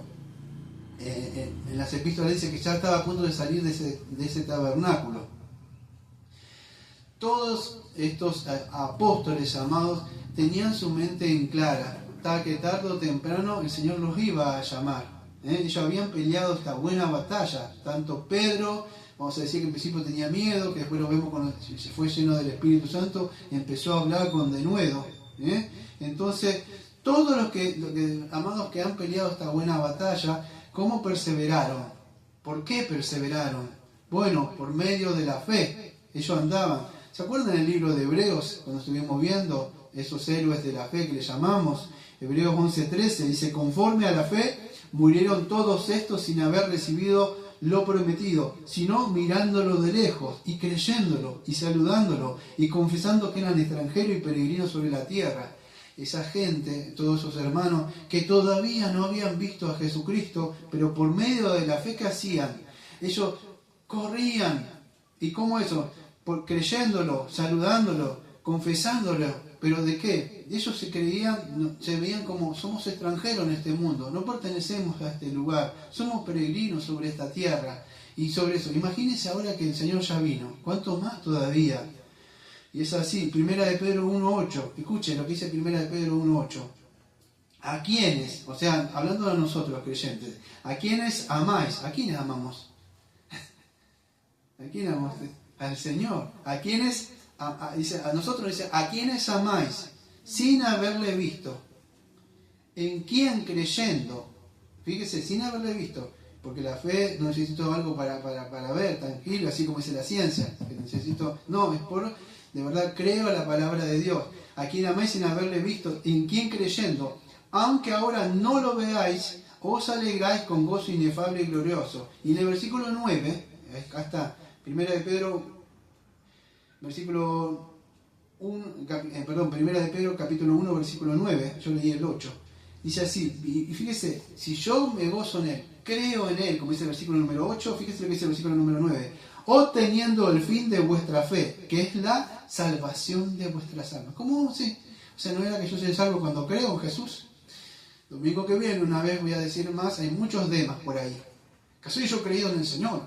en las epístolas dice que ya estaba a punto de salir de ese tabernáculo. Todos estos apóstoles amados tenían su mente en clara, tal que tarde o temprano el Señor los iba a llamar. Ellos habían peleado esta buena batalla, tanto Pedro, vamos a decir que en principio tenía miedo, que después lo vemos cuando se fue lleno del Espíritu Santo, empezó a hablar con denuedo. Entonces, todos los amados que han peleado esta buena batalla, ¿cómo perseveraron? ¿Por qué perseveraron? Bueno, por medio de la fe. Ellos andaban. ¿Se acuerdan del libro de Hebreos, cuando estuvimos viendo esos héroes de la fe que le llamamos? Hebreos 11:13 dice, conforme a la fe, murieron todos estos sin haber recibido lo prometido, sino mirándolo de lejos y creyéndolo y saludándolo y confesando que eran extranjeros y peregrinos sobre la tierra. Esa gente, todos esos hermanos que todavía no habían visto a Jesucristo, pero por medio de la fe que hacían, ellos corrían. ¿Y cómo eso? Creyéndolo, saludándolo, confesándolo. ¿Pero de qué? Ellos se veían como somos extranjeros en este mundo, no pertenecemos a este lugar, somos peregrinos sobre esta tierra. Y sobre eso, imagínense ahora que el Señor ya vino, ¿cuánto más todavía? Y es así, 1 de Pedro 1.8, escuchen lo que dice 1 de Pedro 1.8. ¿A quiénes? O sea, hablando de nosotros los creyentes, ¿a quiénes amáis? ¿A quiénes amamos? ¿A quién amamos? Al Señor. ¿A quiénes? Dice, a nosotros dice, ¿a quiénes amáis sin haberle visto? ¿En quién creyendo? Fíjese, sin haberle visto. Porque la fe no necesito algo para ver, tranquilo, así como dice la ciencia. No, es por, de verdad, creo a la palabra de Dios. ¿A quién amáis sin haberle visto? ¿En quién creyendo? Aunque ahora no lo veáis, os alegráis con gozo inefable y glorioso. Y en el versículo 9, acá está, 1 de Pedro, versículo 1, 1 de Pedro capítulo 1, versículo 9, yo leí el 8. Dice así, y fíjese, si yo me gozo en Él, creo en Él, como dice el versículo número 8, fíjese lo que dice el versículo número 9, obteniendo el fin de vuestra fe, que es la salvación de vuestras almas. ¿Cómo? Sí. O sea, no era que yo soy salvo cuando creo en Jesús. Domingo que viene, una vez voy a decir más, hay muchos demás por ahí. Que soy yo creído en el Señor.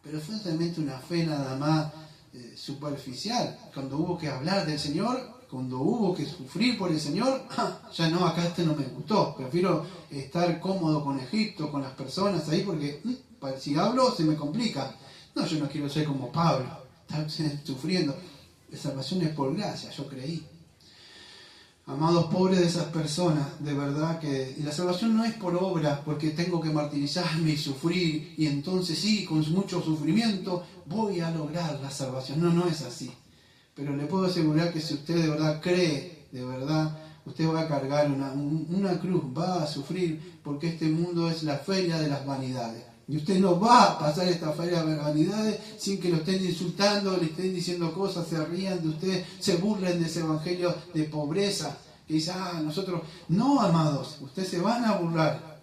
Pero fue realmente una fe nada más superficial. Cuando hubo que hablar del Señor, cuando hubo que sufrir por el Señor, ya no, acá no me gustó. Prefiero estar cómodo con Egipto, con las personas ahí, porque si hablo se me complica. No, yo no quiero ser como Pablo, estar sufriendo. La salvación es por gracia, yo creí. Amados, pobres de esas personas, de verdad que la salvación no es por obra, porque tengo que martirizarme y sufrir, y entonces sí, con mucho sufrimiento, voy a lograr la salvación. No, no es así. Pero le puedo asegurar que si usted de verdad cree, de verdad, usted va a cargar una cruz, va a sufrir, porque este mundo es la feria de las vanidades. Y usted no va a pasar esta feria de las vanidades sin que lo estén insultando, le estén diciendo cosas, se rían de usted, se burlen de ese evangelio de pobreza, que dice, nosotros, no, amados, ustedes se van a burlar.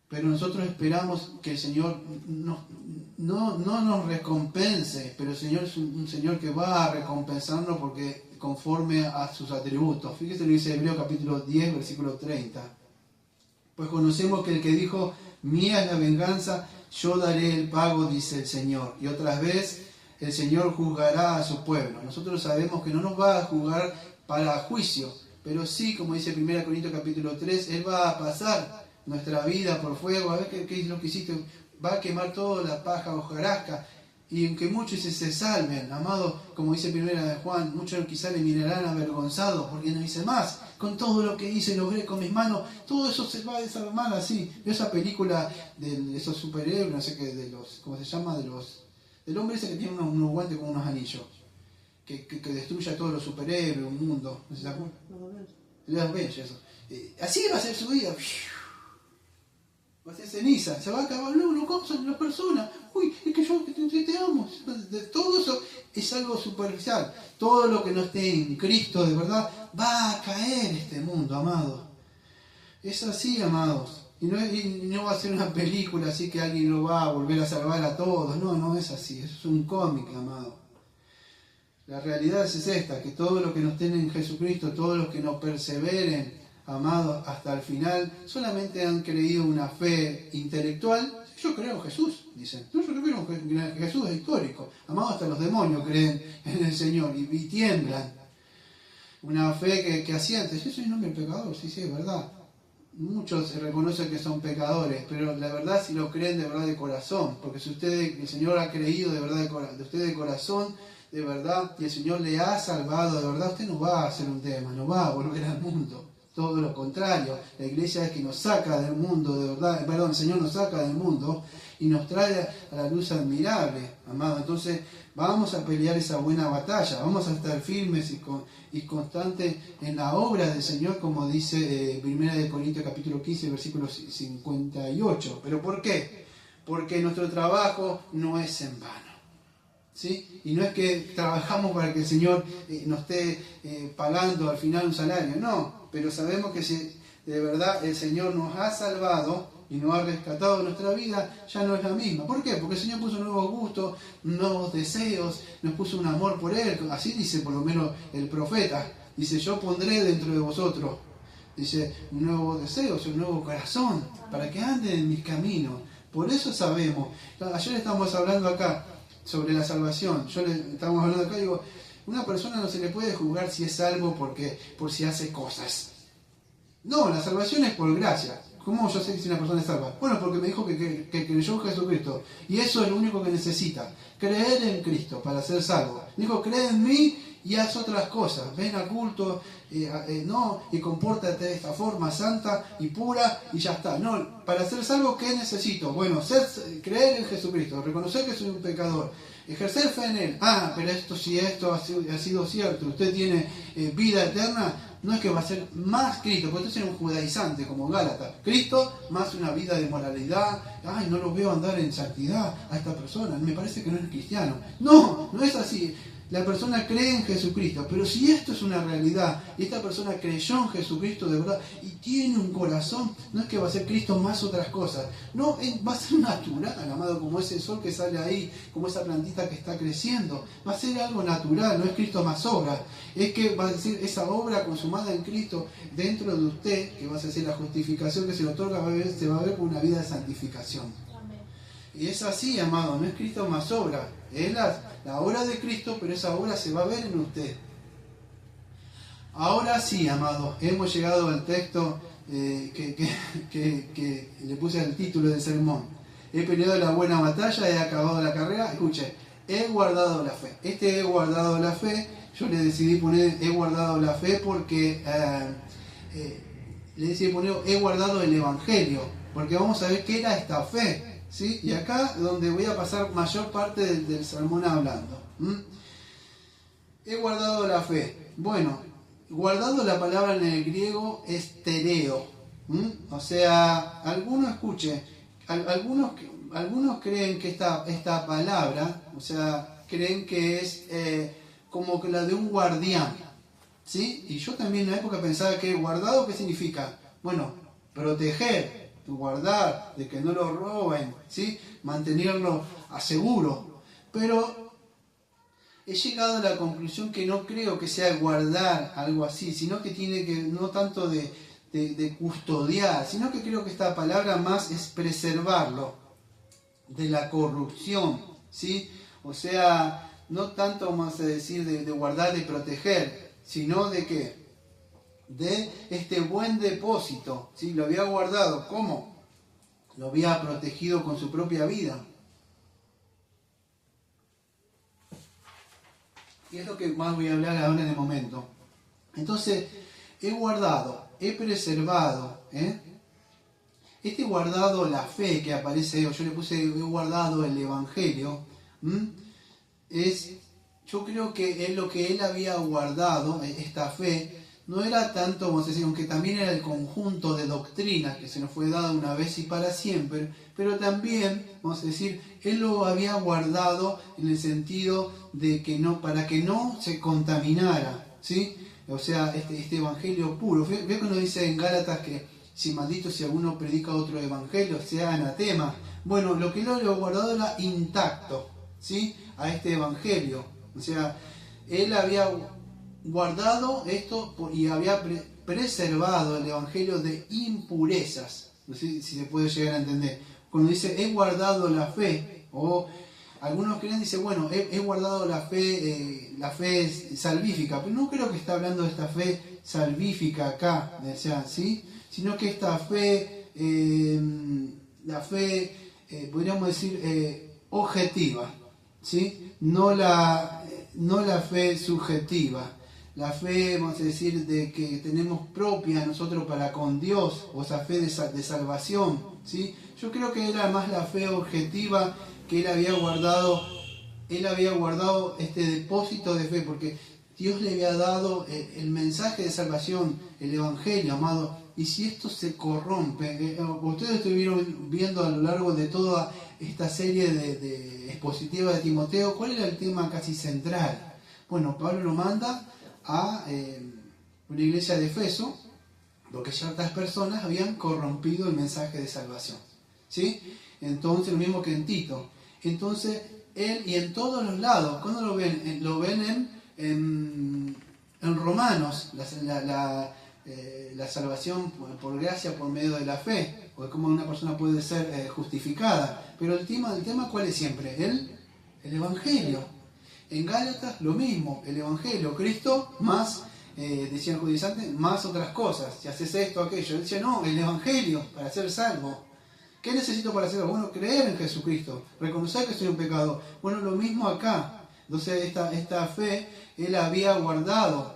Pero nosotros esperamos que el Señor no nos recompense, pero el Señor es un Señor que va a recompensarnos porque conforme a sus atributos. Fíjese lo que dice Hebreos capítulo 10, versículo 30. Pues conocemos que el que dijo, mía es la venganza, yo daré el pago, dice el Señor. Y otra vez, el Señor juzgará a su pueblo. Nosotros sabemos que no nos va a juzgar para juicio, pero sí, como dice 1 Corintios capítulo 3, Él va a pasar nuestra vida por fuego, a ver qué es lo que hiciste, va a quemar toda la paja, hojarasca, y aunque muchos se salven, amados, como dice 1 de Juan, muchos quizá le mirarán avergonzados, porque no dice más, con todo lo que hice, logré con mis manos, todo eso se va a desarmar así. Vio esa película de esos superhéroes, no sé qué, de los, ¿cómo se llama? Del hombre ese que tiene unos guantes con unos anillos, que destruye a todos los superhéroes, un mundo, ¿no se acuerdan? Los Avengers, eso. Así va a ser su vida. Va a ser ceniza, se va a acabar, no cosas, las personas, uy, es que yo te amo. Todo eso es algo superficial. Todo lo que no esté en Cristo de verdad va a caer este mundo, amado. Es así, amados. Y no va a ser una película así que alguien lo va a volver a salvar a todos. No es así, eso es un cómic, amado. La realidad es esta, que todos los que nos tienen en Jesucristo, todos los que nos perseveren, amados, hasta el final, solamente han creído una fe intelectual. Yo creo en Jesús, dicen. Yo creo que Jesús es histórico. Amados, hasta los demonios creen en el Señor y tiemblan. Una fe que asiente. Yo soy un hombre pecador, sí, es verdad. Muchos reconocen que son pecadores, pero la verdad si lo creen de verdad de corazón, porque si el Señor ha creído de verdad de usted de corazón, de verdad, y el Señor le ha salvado de verdad, usted no va a hacer un tema, no va a volver al mundo. Todo lo contrario, la iglesia es que nos saca del mundo, de verdad, perdón, el Señor nos saca del mundo y nos trae a la luz admirable, amado. Entonces vamos a pelear esa buena batalla, vamos a estar firmes y constantes en la obra del Señor, como dice 1 Corintios capítulo 15, versículo 58. ¿Pero por qué? Porque nuestro trabajo no es en vano. ¿Sí? Y no es que trabajamos para que el Señor nos esté pagando al final un salario, no, pero sabemos que si de verdad el Señor nos ha salvado y nos ha rescatado de nuestra vida, ya no es la misma. ¿Por qué? Porque el Señor puso nuevos gustos, nuevos deseos, nos puso un amor por Él, así dice por lo menos el profeta, dice, yo pondré dentro de vosotros, dice, un nuevo deseo, un nuevo corazón, para que anden en mis caminos. Por eso sabemos, ayer estábamos hablando acá sobre la salvación, estábamos hablando acá, digo, una persona no se le puede juzgar si es salvo por si hace cosas. No, la salvación es por gracia. ¿Cómo yo sé si una persona es salva? Bueno, porque me dijo que creyó en Jesucristo. Y eso es lo único que necesita. Creer en Cristo para ser salvo. Dijo, cree en mí y haz otras cosas. Ven a culto, y compórtate de esta forma santa y pura y ya está. No, para ser salvo, ¿qué necesito? Bueno, creer en Jesucristo, reconocer que soy un pecador, ejercer fe en Él. Pero esto ha sido cierto, usted tiene vida eterna, no es que va a ser más Cristo, porque usted es un judaizante como Gálatas. Cristo más una vida de moralidad. No lo veo andar en santidad a esta persona, me parece que no es cristiano. No, no es así. La persona cree en Jesucristo, pero si esto es una realidad y esta persona creyó en Jesucristo de verdad y tiene un corazón, no es que va a ser Cristo más otras cosas, no, va a ser natural, amado, como ese sol que sale ahí, como esa plantita que está creciendo, va a ser algo natural, no es Cristo más obra, es que va a decir esa obra consumada en Cristo dentro de usted, que va a ser la justificación que se le otorga, se va a ver por una vida de santificación. Y es así, amado, no es Cristo más obra, es la obra de Cristo, pero esa obra se va a ver en usted. Ahora sí, amado, hemos llegado al texto que le puse el título del sermón. He peleado la buena batalla, he acabado la carrera. Escuche, he guardado la fe. He guardado la fe, yo le decidí poner he guardado la fe porque le decidí poner he guardado el Evangelio, porque vamos a ver qué era esta fe. ¿Sí? Y acá donde voy a pasar mayor parte del sermón hablando. He guardado la fe. Bueno, guardado, la palabra en el griego es tereo. O sea, algunos creen que esta palabra, o sea, creen que es como que la de un guardián. ¿Sí? Y yo también en la época pensaba que guardado, ¿qué significa? Bueno, proteger, guardar, de que no lo roben, ¿sí? Mantenerlo a seguro. Pero he llegado a la conclusión que no creo que sea guardar algo así, sino que tiene que, no tanto de custodiar, sino que creo que esta palabra más es preservarlo de la corrupción, ¿sí? O sea, no tanto vamos a decir de guardar, de proteger, sino de que de este buen depósito, ¿sí? Lo había guardado, ¿cómo? Lo había protegido con su propia vida. Y es lo que más voy a hablar ahora en el momento. Entonces, he guardado, he preservado, guardado la fe que aparece, yo le puse he guardado el Evangelio, yo creo que es lo que él había guardado, esta fe. No era tanto, vamos a decir, aunque también era el conjunto de doctrinas que se nos fue dada una vez y para siempre, pero también, vamos a decir, él lo había guardado en el sentido de que no, para que no se contaminara, ¿sí? O sea, este evangelio puro. Ve que nos dice en Gálatas que si maldito si alguno predica otro evangelio, sea anatema. Bueno, lo que él había guardado era intacto, ¿sí? A este evangelio. O sea, él había guardado esto y había preservado el evangelio de impurezas. No sé si se puede llegar a entender. Cuando dice he guardado la fe, o algunos creen, dice, bueno, he guardado la fe salvífica, pero no creo que está hablando de esta fe salvífica acá, o sea, ¿sí? Sino que esta fe, la fe, podríamos decir, objetiva, ¿sí? No la fe subjetiva. la fe, vamos a decir, de que tenemos propia nosotros para con Dios, o esa fe de salvación, ¿sí? Yo creo que era más la fe objetiva que él había guardado este depósito de fe, porque Dios le había dado el mensaje de salvación, el Evangelio, amado, y si esto se corrompe, ustedes estuvieron viendo a lo largo de toda esta serie de expositiva de Timoteo, ¿cuál era el tema casi central? Bueno, Pablo lo manda a una iglesia de Efeso, porque ciertas personas habían corrompido el mensaje de salvación, ¿sí? Entonces, lo mismo que en Tito. Entonces, él, y en todos los lados, ¿cuándo lo ven? Lo ven en Romanos, la salvación por gracia por medio de la fe, o cómo una persona puede ser justificada. Pero el tema ¿cuál es siempre? El Evangelio. En Gálatas lo mismo, el Evangelio, Cristo más, decían judaizantes, más otras cosas. Si haces esto, aquello. Él decía, no, el Evangelio para ser salvo. ¿Qué necesito para ser salvo? Bueno, creer en Jesucristo, reconocer que soy un pecador. Bueno, lo mismo acá. Entonces esta fe él había guardado,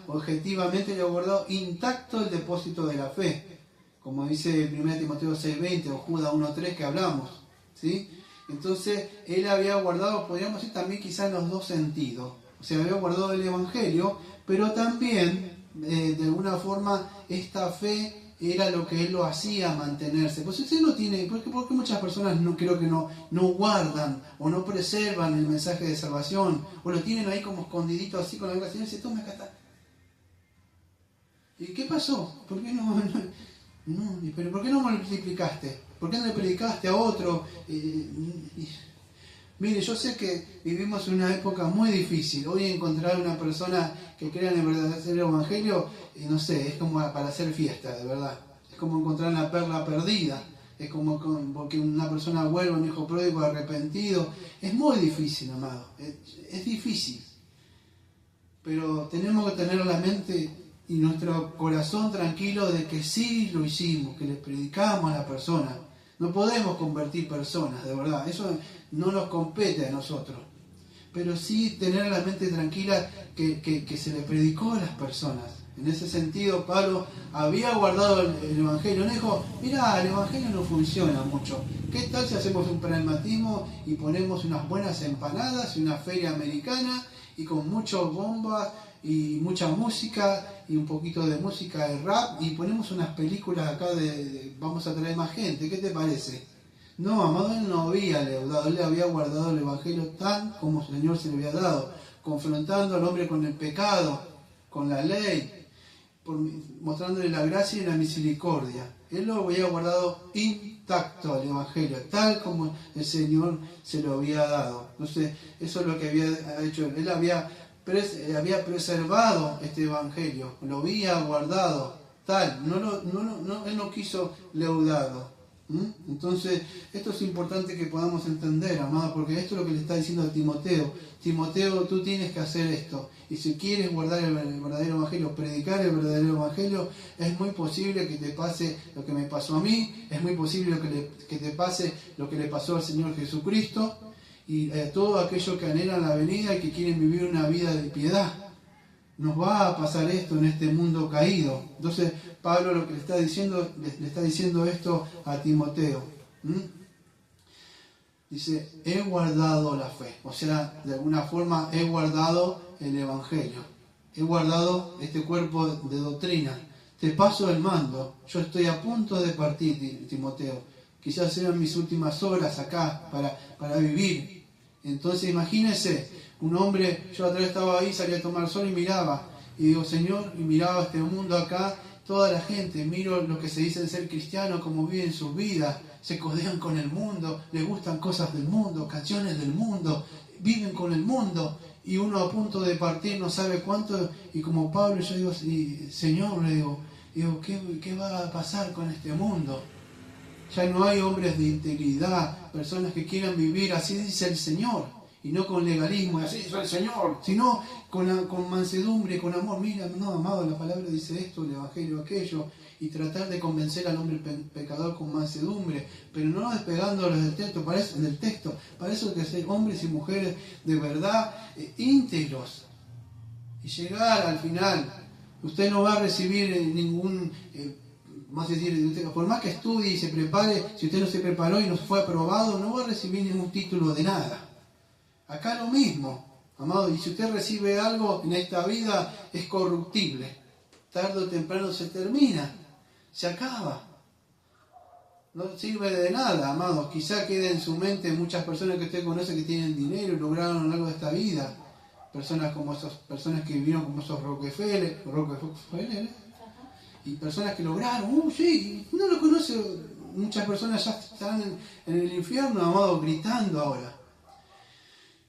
objetivamente le había guardado intacto el depósito de la fe, como dice 1 Timoteo 6:20 o Judas 1:3 que hablamos, ¿sí? Entonces él había guardado, podríamos decir también quizás en los dos sentidos, o sea, había guardado el Evangelio, pero también de alguna forma esta fe era lo que él lo hacía mantenerse. Pues usted no tiene, porque muchas personas creo que no guardan o no preservan el mensaje de salvación, o lo tienen ahí como escondidito así con la boca, Señor, dice, toma acá está. ¿Y qué pasó? ¿Por qué pero ¿por qué no multiplicaste? ¿Por qué no le predicaste a otro? Mire, yo sé que vivimos en una época muy difícil. Hoy encontrar una persona que crea en el verdadero evangelio, no sé, es como para hacer fiesta, de verdad. Es como encontrar una perla perdida. Es como porque una persona vuelve, un hijo pródigo arrepentido. Es muy difícil, amado. Es difícil. Pero tenemos que tener la mente y nuestro corazón tranquilo de que sí lo hicimos, que le predicamos a la persona. No podemos convertir personas, de verdad. Eso no nos compete a nosotros. Pero sí tener la mente tranquila que se le predicó a las personas. En ese sentido, Pablo había guardado el Evangelio. No dijo, mira, el Evangelio no funciona mucho. ¿Qué tal si hacemos un pragmatismo y ponemos unas buenas empanadas y una feria americana y con muchas bombas y mucha música y un poquito de música de rap y ponemos unas películas acá vamos a traer más gente? ¿Qué te parece? No, amado, él no había leudado, él había guardado el Evangelio tal como el Señor se le había dado, confrontando al hombre con el pecado, con la ley, mostrándole la gracia y la misericordia. Él lo había guardado intacto al Evangelio, tal como el Señor se lo había dado. Entonces, eso es lo que había hecho él. Él había preservado este Evangelio, lo había guardado, tal, él no quiso leudarlo. Entonces, esto es importante que podamos entender, amado, porque esto es lo que le está diciendo a Timoteo. Timoteo, tú tienes que hacer esto. Y si quieres guardar el verdadero evangelio, predicar el verdadero evangelio, es muy posible que te pase lo que me pasó a mí, es muy posible que te pase lo que le pasó al Señor Jesucristo y a todos aquellos que anhelan la venida y que quieren vivir una vida de piedad. Nos va a pasar esto en este mundo caído. Entonces, Pablo lo que le está diciendo esto a Timoteo. Dice, he guardado la fe. O sea, de alguna forma he guardado el Evangelio. He guardado este cuerpo de doctrina. Te paso el mando. Yo estoy a punto de partir, Timoteo. Quizás sean mis últimas horas acá para vivir. Entonces, imagínense, un hombre, yo otra vez estaba ahí, salía a tomar sol y miraba. Y digo, Señor, y miraba este mundo acá, toda la gente, miro lo que se dicen ser cristianos, cómo viven sus vidas, se codean con el mundo, les gustan cosas del mundo, canciones del mundo, viven con el mundo, y uno a punto de partir no sabe cuánto, y como Pablo yo digo, Señor, le digo, ¿qué va a pasar con este mundo? Ya no hay hombres de integridad, personas que quieran vivir, así dice el Señor, y no con legalismo, así dice el Señor, sino con mansedumbre, con amor. Mira, no, amado, la palabra dice esto, el Evangelio aquello, y tratar de convencer al hombre pecador con mansedumbre, pero no despegándolos del texto, para eso hay que ser hombres y mujeres de verdad íntegros. y llegar al final. Usted no va a recibir ningún, vamos a decir, por más que estudie y se prepare, si usted no se preparó y no fue aprobado, no va a recibir ningún título de nada. Acá lo mismo, amado, y si usted recibe algo en esta vida, es corruptible. Tarde o temprano se termina, se acaba. No sirve de nada, amados. Quizá quede en su mente muchas personas que usted conoce que tienen dinero y lograron algo de esta vida. Personas que vivieron como esos Rockefeller, y personas que lograron, sí, no lo conoce, muchas personas ya están en el infierno, amados, gritando ahora.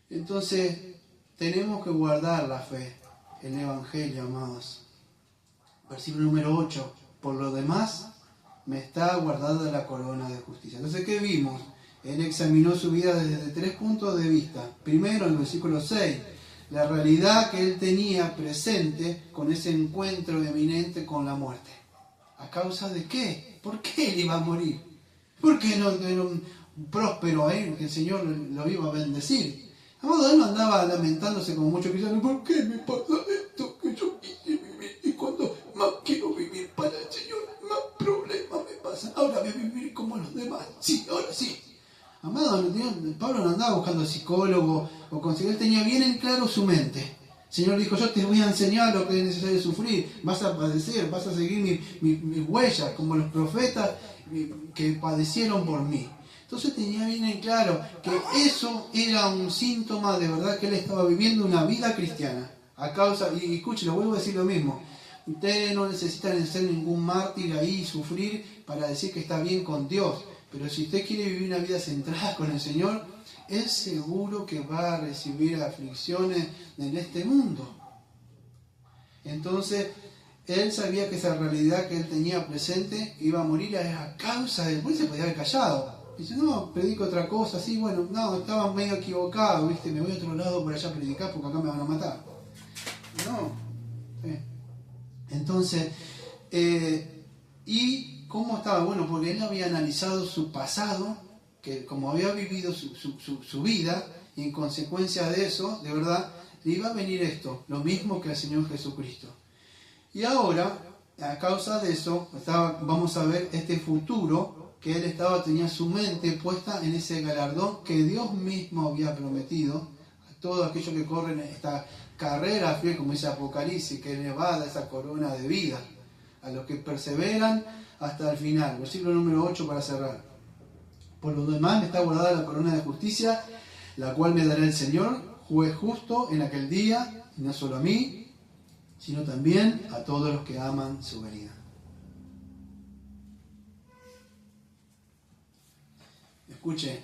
Entonces, tenemos que guardar la fe, el Evangelio, amados. Versículo número 8, por lo demás, me está guardada la corona de justicia. Entonces, ¿qué vimos? Él examinó su vida desde 3 puntos de vista. Primero, en el versículo 6, la realidad que él tenía presente con ese encuentro eminente con la muerte. ¿A causa de qué? ¿Por qué él iba a morir? ¿Por qué no era un próspero ahí que el Señor lo iba a bendecir? Amado, él no andaba lamentándose como muchos cristianos. ¿Por qué me pasa esto que yo quise vivir? Y cuando más quiero vivir para el Señor, más problemas me pasan. Ahora voy a vivir como los demás. Sí, ahora sí. Amado, Pablo no andaba buscando psicólogo o conseguir, él tenía bien en claro su mente. El Señor dijo, yo te voy a enseñar lo que es necesario sufrir, vas a padecer, vas a seguir mis huellas, como los profetas que padecieron por mí. Entonces tenía bien en claro que eso era un síntoma de verdad que él estaba viviendo una vida cristiana. A causa, y escuche, lo vuelvo a decir lo mismo, ustedes no necesitan ser ningún mártir ahí y sufrir para decir que está bien con Dios. Pero si usted quiere vivir una vida centrada con el Señor, es seguro que va a recibir aflicciones en este mundo. Entonces, él sabía que esa realidad que él tenía presente iba a morir a causa de él. Por eso se podía haber callado. Dice, no, predico otra cosa. Sí, bueno, no, estaba medio equivocado, ¿viste? Me voy a otro lado por allá a predicar porque acá me van a matar. No. Entonces, y ¿cómo estaba? Bueno, porque él había analizado su pasado, que como había vivido su vida, y en consecuencia de eso, de verdad, le iba a venir esto, lo mismo que al Señor Jesucristo. Y ahora, a causa de eso, vamos a ver este futuro que él tenía su mente puesta en ese galardón que Dios mismo había prometido a todos aquellos que corren esta carrera fiel, como dice Apocalipsis, que le va a dar esa corona de vida, a los que perseveran hasta el final. Versículo número 8 para cerrar. Por lo demás me está guardada la corona de justicia, la cual me dará el Señor, juez justo en aquel día, y no solo a mí, sino también a todos los que aman su venida. Escuche,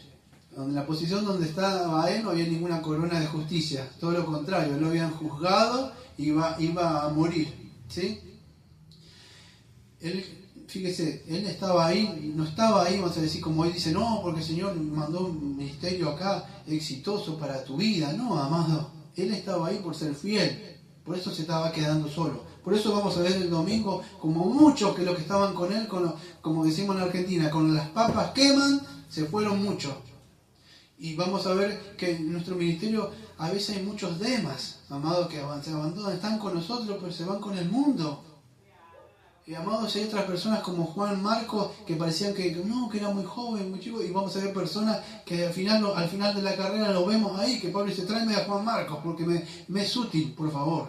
en la posición donde estaba él no había ninguna corona de justicia, todo lo contrario, lo habían juzgado y iba a morir, ¿sí? Fíjese, él estaba ahí, no estaba ahí, vamos a decir, como él dice, no, porque el Señor mandó un ministerio acá exitoso para tu vida. No, amado, él estaba ahí por ser fiel, por eso se estaba quedando solo. Por eso vamos a ver el domingo, como muchos que los que estaban con él, como decimos en Argentina, con las papas queman, se fueron muchos. Y vamos a ver que en nuestro ministerio a veces hay muchos demas, amados, que se abandonan, están con nosotros, pero se van con el mundo. Y amados, hay otras personas como Juan Marcos que parecían que era muy joven, muy chico, y vamos a ver personas que al final de la carrera lo vemos ahí, que Pablo dice, tráeme a Juan Marcos porque me es útil, por favor.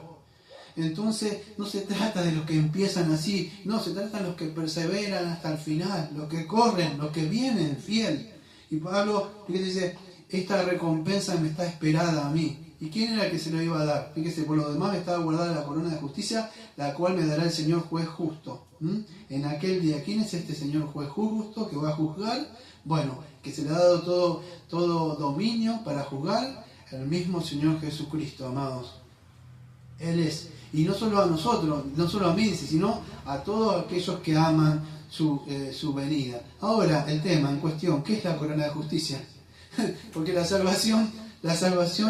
Entonces, no se trata de los que empiezan así, no, se trata de los que perseveran hasta el final, los que corren, los que vienen fiel. Y Pablo dice, esta recompensa me está esperada a mí. ¿Y quién era el que se lo iba a dar? Fíjese, por lo demás me estaba guardada la corona de justicia, la cual me dará el Señor juez justo. En aquel día, ¿quién es este Señor juez justo que va a juzgar? Bueno, que se le ha dado todo dominio para juzgar, el mismo Señor Jesucristo, amados. Él es, y no solo a nosotros, no solo a mí, sino a todos aquellos que aman su venida. Ahora, el tema en cuestión, ¿qué es la corona de justicia? Porque la salvación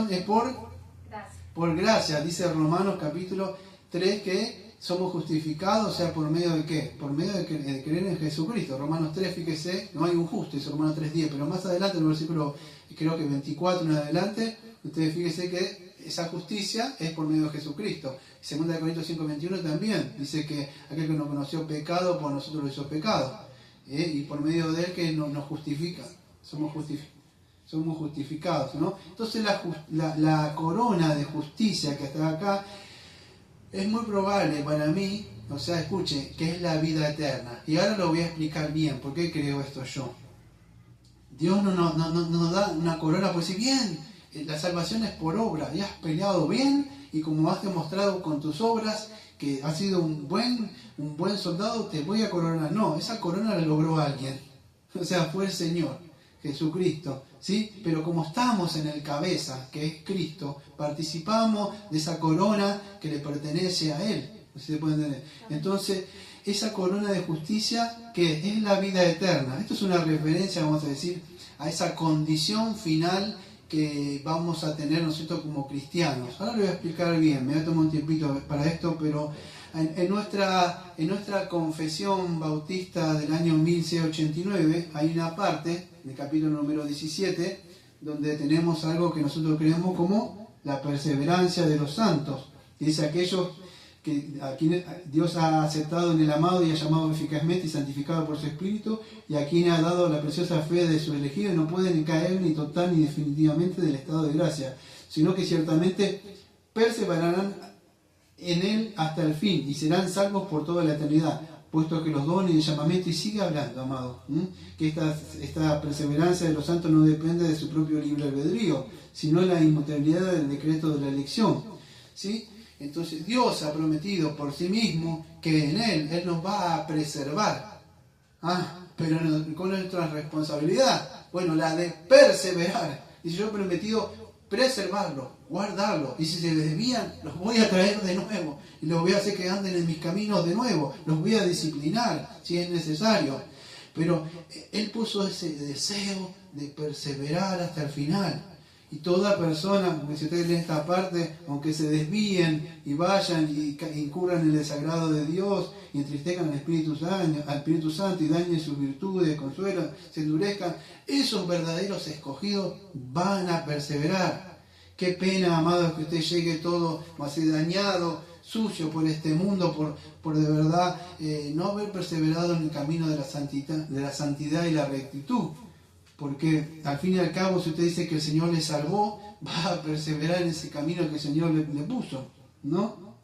es por gracia. Dice Romanos capítulo 3 que somos justificados, o sea, ¿por medio de qué? Por medio de creer en Jesucristo. Romanos 3, fíjese, no hay un justo, dice Romanos 3:10, pero más adelante, en el versículo, creo que 24 en adelante, ustedes fíjense que esa justicia es por medio de Jesucristo. 2 Corintios 5:21 también dice que aquel que no conoció pecado, por nosotros lo hizo pecado. Y por medio de él que nos justifica, somos justificados, ¿no? Entonces la corona de justicia que está acá es muy probable para mí, o sea, escuche, que es la vida eterna. Y ahora lo voy a explicar bien, ¿por qué creo esto yo? Dios no nos da una corona por decir, bien, la salvación es por obra, y has peleado bien, y como has demostrado con tus obras que has sido un buen soldado, te voy a coronar. No, esa corona la logró alguien, o sea, fue el Señor Jesucristo, ¿sí? Pero como estamos en el cabeza, que es Cristo, participamos de esa corona que le pertenece a Él. No sé si se puede entender. Entonces, esa corona de justicia, que es la vida eterna. Esto es una referencia, vamos a decir, a esa condición final que vamos a tener nosotros como cristianos. Ahora lo voy a explicar bien, me voy a tomar un tiempito para esto, pero en nuestra confesión bautista del año 1689 hay una parte, en el capítulo número 17, donde tenemos algo que nosotros creemos como la perseverancia de los santos. Y dice aquellos a quienes Dios ha aceptado en el amado y ha llamado eficazmente y santificado por su Espíritu, y a quien ha dado la preciosa fe de su elegido, y no pueden caer ni total ni definitivamente del estado de gracia, sino que ciertamente perseverarán en él hasta el fin, y serán salvos por toda la eternidad, puesto que los dones y el llamamiento, y sigue hablando, amado, que esta perseverancia de los santos no depende de su propio libre albedrío, sino la inmutabilidad del decreto de la elección, ¿sí? Entonces Dios ha prometido por sí mismo que en Él nos va a preservar. Pero con nuestra responsabilidad, bueno, la de perseverar. Dice, yo he prometido preservarlo, guardarlo. Y si se desvían, los voy a traer de nuevo. Y los voy a hacer que anden en mis caminos de nuevo. Los voy a disciplinar si es necesario. Pero Él puso ese deseo de perseverar hasta el final. Y toda persona, porque si ustedes leen esta parte, aunque se desvíen y vayan y incurran en el desagrado de Dios y entristezcan al Espíritu Santo y dañen sus virtudes, consuelan, se endurezcan, esos verdaderos escogidos van a perseverar. Qué pena, amados, que usted llegue todo así dañado, sucio por este mundo, por de verdad no haber perseverado en el camino de la santidad y la rectitud. Porque al fin y al cabo, si usted dice que el Señor le salvó, va a perseverar en ese camino que el Señor le puso, ¿no?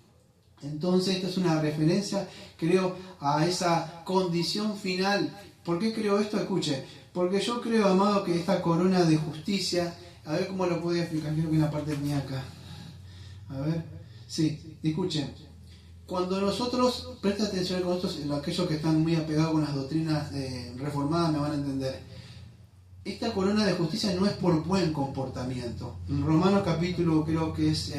Entonces, esta es una referencia, creo, a esa condición final. ¿Por qué creo esto? Escuche, porque yo creo, amado, que esta corona de justicia, a ver cómo lo puedo explicar, creo que en la parte mía acá. A ver, sí, escuchen. Cuando nosotros, presta atención con estos, aquellos que están muy apegados con las doctrinas reformadas me van a entender. Esta corona de justicia no es por buen comportamiento. En Romanos capítulo, creo que es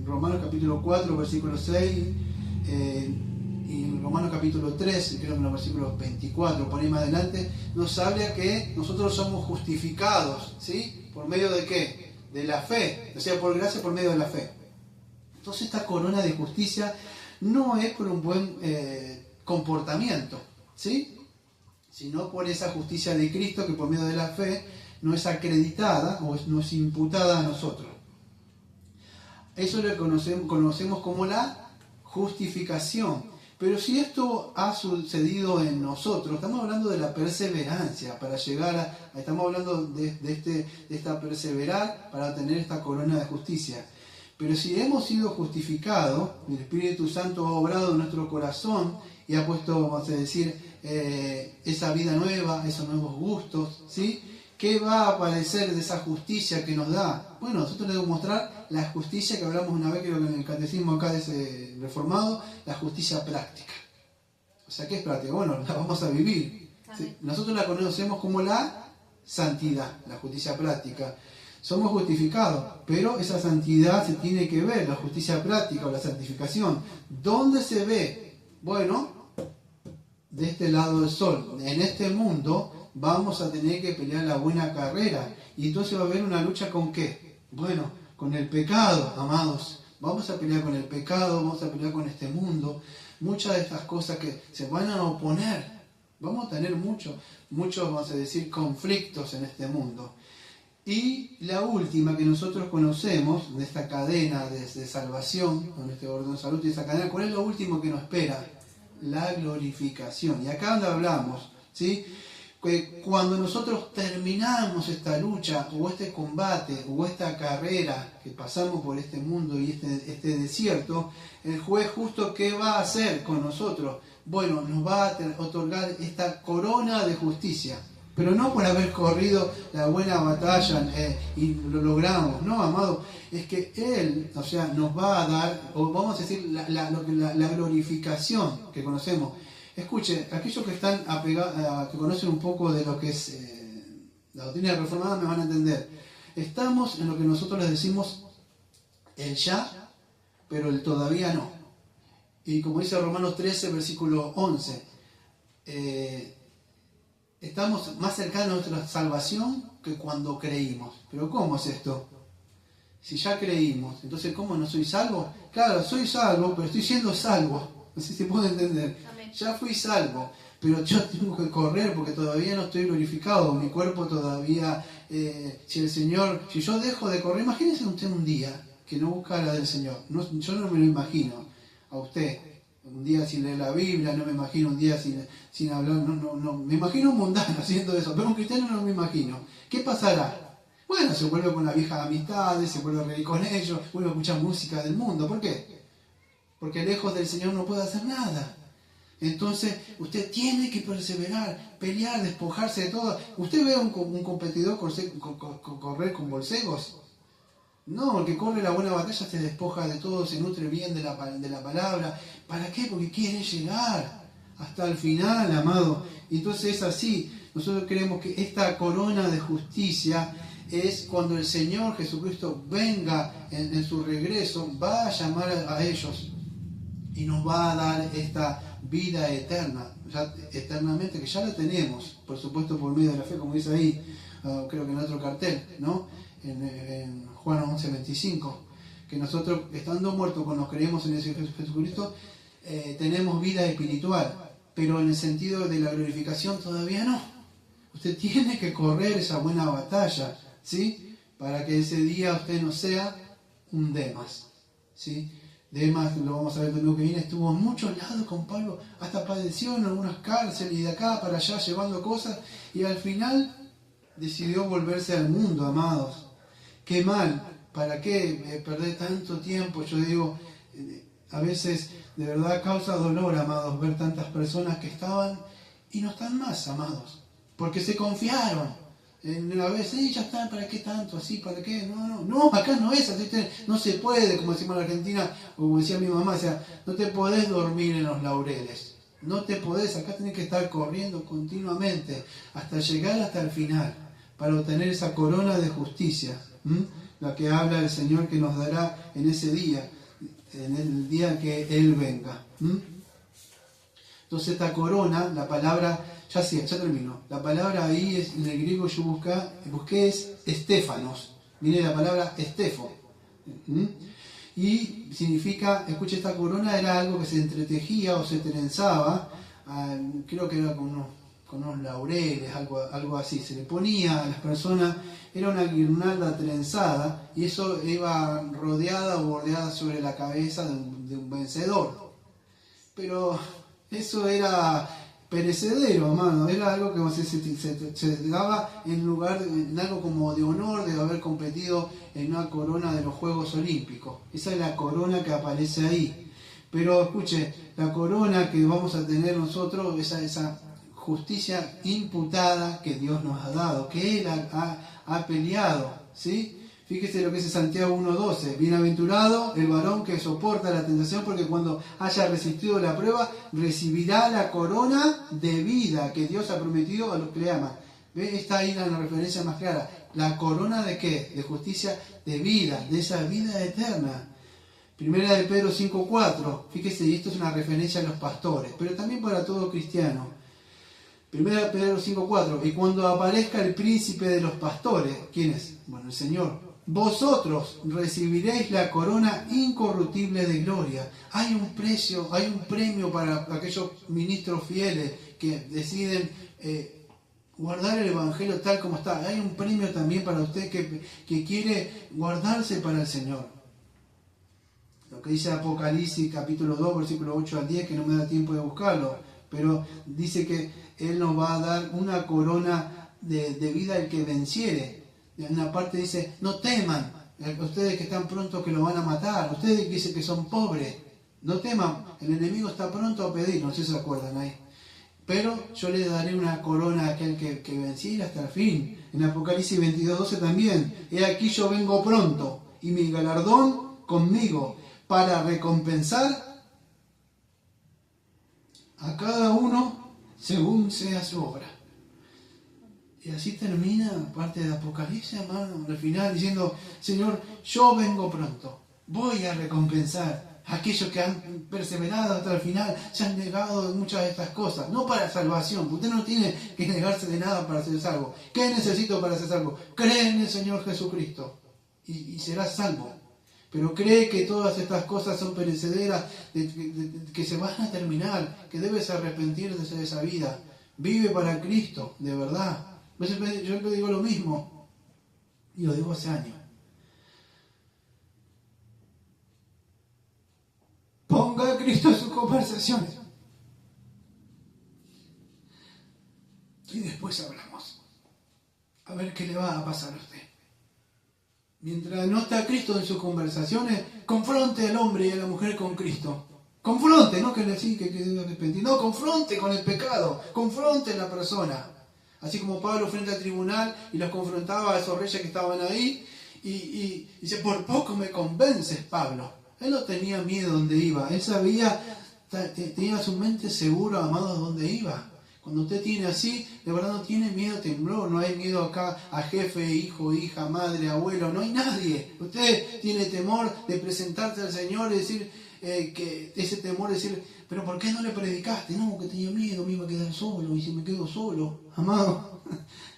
Romanos capítulo 4, versículo 6, y en Romanos capítulo 3, creo que en los versículos 24, por ahí más adelante, nos habla que nosotros somos justificados, ¿sí? ¿Por medio de qué? De la fe, o sea, por gracia por medio de la fe. Entonces esta corona de justicia no es por un buen comportamiento, ¿sí? Sino por esa justicia de Cristo que por medio de la fe no es acreditada o no es imputada a nosotros. Eso lo conocemos como la justificación. Pero si esto ha sucedido en nosotros, estamos hablando de la perseverancia para llegar estamos hablando de esta perseverar para tener esta corona de justicia. Pero si hemos sido justificados, el Espíritu Santo ha obrado en nuestro corazón y ha puesto, vamos a decir, esa vida nueva, esos nuevos gustos, ¿sí? ¿Qué va a aparecer de esa justicia que nos da? Bueno, nosotros debemos mostrar la justicia que hablamos una vez, creo que en el catecismo acá de ese reformado, la justicia práctica. O sea, ¿qué es práctica? Bueno, la vamos a vivir. ¿Sí? Nosotros la conocemos como la santidad, la justicia práctica. Somos justificados, pero esa santidad se tiene que ver, la justicia práctica o la santificación. ¿Dónde se ve? Bueno, de este lado del sol. En este mundo vamos a tener que pelear la buena carrera. Y entonces va a haber una lucha ¿con qué? Bueno, con el pecado, amados. vamos a pelear con el pecado, vamos a pelear con este mundo, muchas de estas cosas que se van a oponer, vamos a tener muchos, vamos a decir, conflictos en este mundo. Y la última que nosotros conocemos, de esta cadena de salvación, con este orden de salud y esa cadena, ¿cuál es lo último que nos espera? La glorificación. Y acá donde hablamos, ¿sí? Que cuando nosotros terminamos esta lucha, o este combate, o esta carrera que pasamos por este mundo y este desierto, el juez justo, ¿qué va a hacer con nosotros? Bueno, nos va a otorgar esta corona de justicia. Pero no por haber corrido la buena batalla y lo logramos, no, amado, es que Él, o sea, nos va a dar, o vamos a decir, la glorificación que conocemos. Escuche, aquellos que están apegados, que conocen un poco de lo que es la doctrina reformada me van a entender. Estamos en lo que nosotros les decimos el ya, pero el todavía no. Y como dice Romanos 13, versículo 11, estamos más cercanos a nuestra salvación que cuando creímos. Pero ¿cómo es esto? Si ya creímos, entonces ¿cómo no soy salvo? Claro, soy salvo, pero estoy siendo salvo. No sé si se puede entender. Amén. Ya fui salvo, pero yo tengo que correr porque todavía no estoy glorificado. Mi cuerpo todavía, si yo dejo de correr, imagínense usted un día que no busca la del Señor. No, yo no me lo imagino a usted. Un día sin leer la Biblia, no me imagino un día sin hablar, no, me imagino un mundano haciendo eso, pero un cristiano no me imagino. ¿Qué pasará? Bueno, se vuelve con las viejas amistades, se vuelve a reír con ellos, vuelve a escuchar música del mundo. ¿Por qué? Porque lejos del Señor no puede hacer nada. Entonces, usted tiene que perseverar, pelear, despojarse de todo. ¿Usted ve a un competidor correr con borcegos? No, el que corre la buena batalla se despoja de todo, se nutre bien de la palabra. ¿Para qué? Porque quiere llegar hasta el final, amado. Y entonces es así. Nosotros creemos que esta corona de justicia es cuando el Señor Jesucristo venga en su regreso, va a llamar a ellos y nos va a dar esta vida eterna, ya, eternamente, que ya la tenemos, por supuesto por medio de la fe, como dice ahí, creo que en otro cartel, ¿no? En Juan 11:25, que nosotros, estando muertos cuando creemos en ese Jesucristo, tenemos vida espiritual, pero en el sentido de la glorificación todavía no. Usted tiene que correr esa buena batalla, ¿sí? Para que ese día usted no sea un Demas, ¿sí? Demas, lo vamos a ver el domingo que viene, estuvo en muchos lados con Pablo, hasta padeció en algunas cárceles y de acá para allá llevando cosas, y al final decidió volverse al mundo, amados. Qué mal, ¿para qué perder tanto tiempo? Yo digo, a veces de verdad causa dolor, amados, ver tantas personas que estaban y no están más, amados, porque se confiaron. A veces, ya está, ¿para qué tanto? ¿Así? ¿Para qué? No, acá no es así, no se puede, como decimos en Argentina, o como decía mi mamá, o sea, no te podés dormir en los laureles, no te podés, acá tenés que estar corriendo continuamente, hasta llegar hasta el final, para obtener esa corona de justicia, la que habla el Señor que nos dará en ese día, en el día que Él venga. Entonces esta corona, la palabra, ya terminó, la palabra ahí es, en el griego yo busqué es estéfanos, mire la palabra estefo, y significa, escuche, esta corona era algo que se entretejía o se trenzaba, creo que era con unos laureles, algo así, se le ponía a las personas, era una guirnalda trenzada, y eso iba rodeada o bordeada sobre la cabeza de un vencedor. Pero eso era perecedero, hermano, era algo que se daba en algo como de honor de haber competido en una corona de los Juegos Olímpicos. Esa es la corona que aparece ahí. Pero escuche, la corona que vamos a tener nosotros, esa justicia imputada que Dios nos ha dado, que Él ha peleado, ¿sí? Fíjese lo que dice Santiago 1:12. Bienaventurado el varón que soporta la tentación, porque cuando haya resistido la prueba, recibirá la corona de vida que Dios ha prometido a los que le aman. ¿Ve? Está ahí la referencia más clara. ¿La corona de qué? De justicia, de vida, de esa vida eterna. Primera de Pedro 5:4. Fíjese, y esto es una referencia a los pastores, pero también para todo cristiano. Primera de Pedro 5:4. Y cuando aparezca el príncipe de los pastores, ¿quién es? Bueno, el Señor. vosotros recibiréis la corona incorruptible de gloria. Hay un precio, hay un premio para aquellos ministros fieles que deciden guardar el Evangelio tal como está. Hay un premio también para usted que quiere guardarse para el Señor. Lo que dice Apocalipsis capítulo 2, versículo 8 al 10, que no me da tiempo de buscarlo, pero dice que Él nos va a dar una corona de vida al que venciere. En una parte dice, no teman, ustedes que están prontos que lo van a matar, ustedes que dicen que son pobres, no teman, el enemigo está pronto a pedir, no sé si se acuerdan ahí. Pero yo le daré una corona a aquel que venciera hasta el fin. En Apocalipsis 22:12 también, he aquí yo vengo pronto, y mi galardón conmigo, para recompensar a cada uno según sea su obra. Y así termina parte de Apocalipsis, hermano, al final diciendo, Señor, yo vengo pronto, voy a recompensar a aquellos que han perseverado hasta el final, se han negado de muchas de estas cosas, no para salvación, usted no tiene que negarse de nada para ser salvo. ¿Qué necesito para ser salvo? Cree en el Señor Jesucristo y serás salvo. Pero cree que todas estas cosas son perecederas, que se van a terminar, que debes arrepentirte de esa vida. Vive para Cristo, de verdad. Yo le digo lo mismo, y lo digo hace años. Ponga a Cristo en sus conversaciones. Y después hablamos. A ver qué le va a pasar a usted. Mientras no está Cristo en sus conversaciones, confronte al hombre y a la mujer con Cristo. Confronte, no que le diga que debe arrepentir. No, confronte con el pecado. Confronte a la persona. Así como Pablo frente al tribunal y los confrontaba a esos reyes que estaban ahí. Y dice, por poco me convences, Pablo. Él no tenía miedo donde iba. Él sabía, tenía su mente segura, amado, de dónde iba. Cuando usted tiene así, de verdad no tiene miedo, temblor, no hay miedo acá a jefe, hijo, hija, madre, abuelo, no hay nadie. Usted tiene temor de presentarse al Señor y decir, que ese temor de decir, pero ¿por qué no le predicaste? No, que tenía miedo, me iba a quedar solo, y si me quedo solo, amado,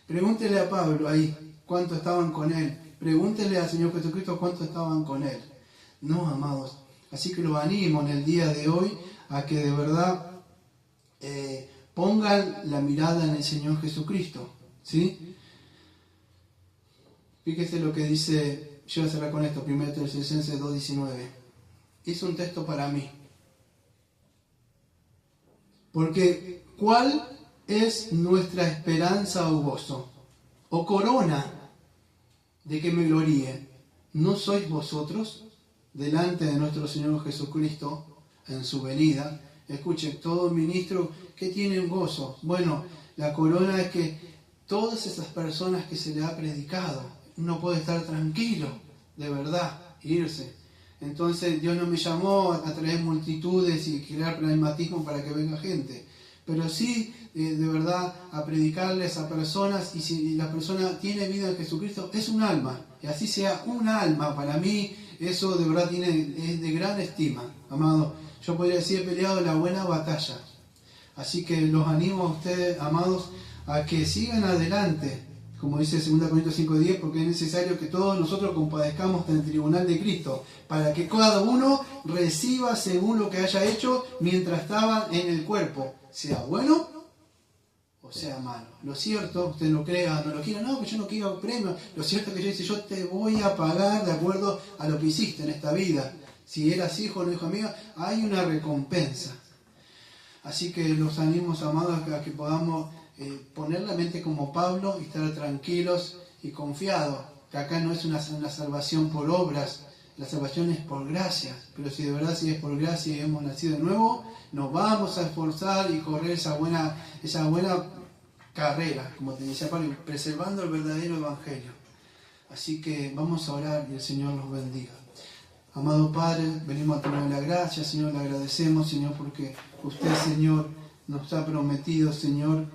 pregúntele a Pablo ahí, cuánto estaban con él. Pregúntele al Señor Jesucristo cuánto estaban con él. No, amados. Así que los animo en el día de hoy a que de verdad pongan la mirada en el Señor Jesucristo, ¿sí? Fíjese lo que dice, yo voy a cerrar con esto, 1 Tesalonicenses 2:19. Es un texto para mí. Porque, ¿cuál es nuestra esperanza o gozo? O corona de que me gloríe. ¿No sois vosotros delante de nuestro Señor Jesucristo en su venida? Escuchen, todo ministro que tienen gozo. Bueno, la corona es que todas esas personas que se le ha predicado, uno puede estar tranquilo, de verdad, irse. Entonces Dios no me llamó a traer multitudes y crear pragmatismo para que venga gente, pero sí de verdad a predicarles a personas, y si la persona tiene vida en Jesucristo, es un alma, y así sea un alma, para mí eso de verdad es de gran estima, amado. Yo podría decir, he peleado la buena batalla. Así que los animo a ustedes, amados, a que sigan adelante, como dice 2 Corintios 5:10, porque es necesario que todos nosotros compadezcamos en el tribunal de Cristo, para que cada uno reciba según lo que haya hecho mientras estaba en el cuerpo, sea bueno o sea malo. Lo cierto, usted no crea, no lo quiera, no, que yo no quiero premio. Lo cierto es que yo dice, yo te voy a pagar de acuerdo a lo que hiciste en esta vida. Si eras hijo o no hijo mío, hay una recompensa. Así que los animo, amados, a que podamos poner la mente como Pablo y estar tranquilos y confiados, que acá no es una salvación por obras, la salvación es por gracia. Pero si de verdad si es por gracia y hemos nacido de nuevo, nos vamos a esforzar y correr esa buena carrera, como te decía Pablo, preservando el verdadero evangelio. Así que vamos a orar y el Señor nos bendiga. Amado Padre, venimos a tener la gracia, Señor, le agradecemos, Señor, porque usted, Señor, nos ha prometido, Señor,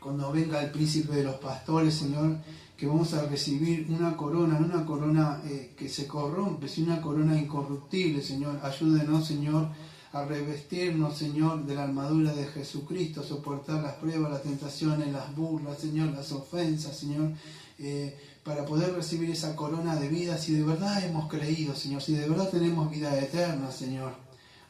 cuando venga el príncipe de los pastores, Señor, que vamos a recibir una corona, no una corona que se corrompe, sino una corona incorruptible, Señor. Ayúdenos, Señor, a revestirnos, Señor, de la armadura de Jesucristo, soportar las pruebas, las tentaciones, las burlas, Señor, las ofensas, Señor, para poder recibir esa corona de vida, si de verdad hemos creído, Señor, si de verdad tenemos vida eterna, Señor.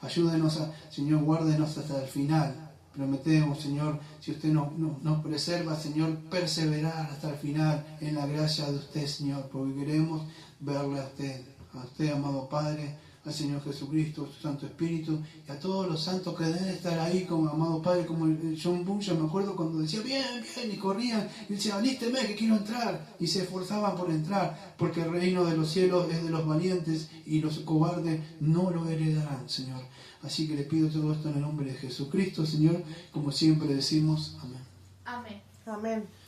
Ayúdenos, Señor, guárdenos hasta el final. Prometemos, Señor, si usted nos preserva, Señor, perseverar hasta el final en la gracia de usted, Señor, porque queremos verle a usted, amado Padre, al Señor Jesucristo, su Santo Espíritu, y a todos los santos que deben estar ahí, como amado Padre, como el John Bunyan. Yo me acuerdo cuando decía, bien, bien, y corrían, y decía, alísteme que quiero entrar, y se esforzaban por entrar, porque el reino de los cielos es de los valientes, y los cobardes no lo heredarán, Señor. Así que le pido todo esto en el nombre de Jesucristo, Señor, como siempre decimos, amén. Amén. Amén.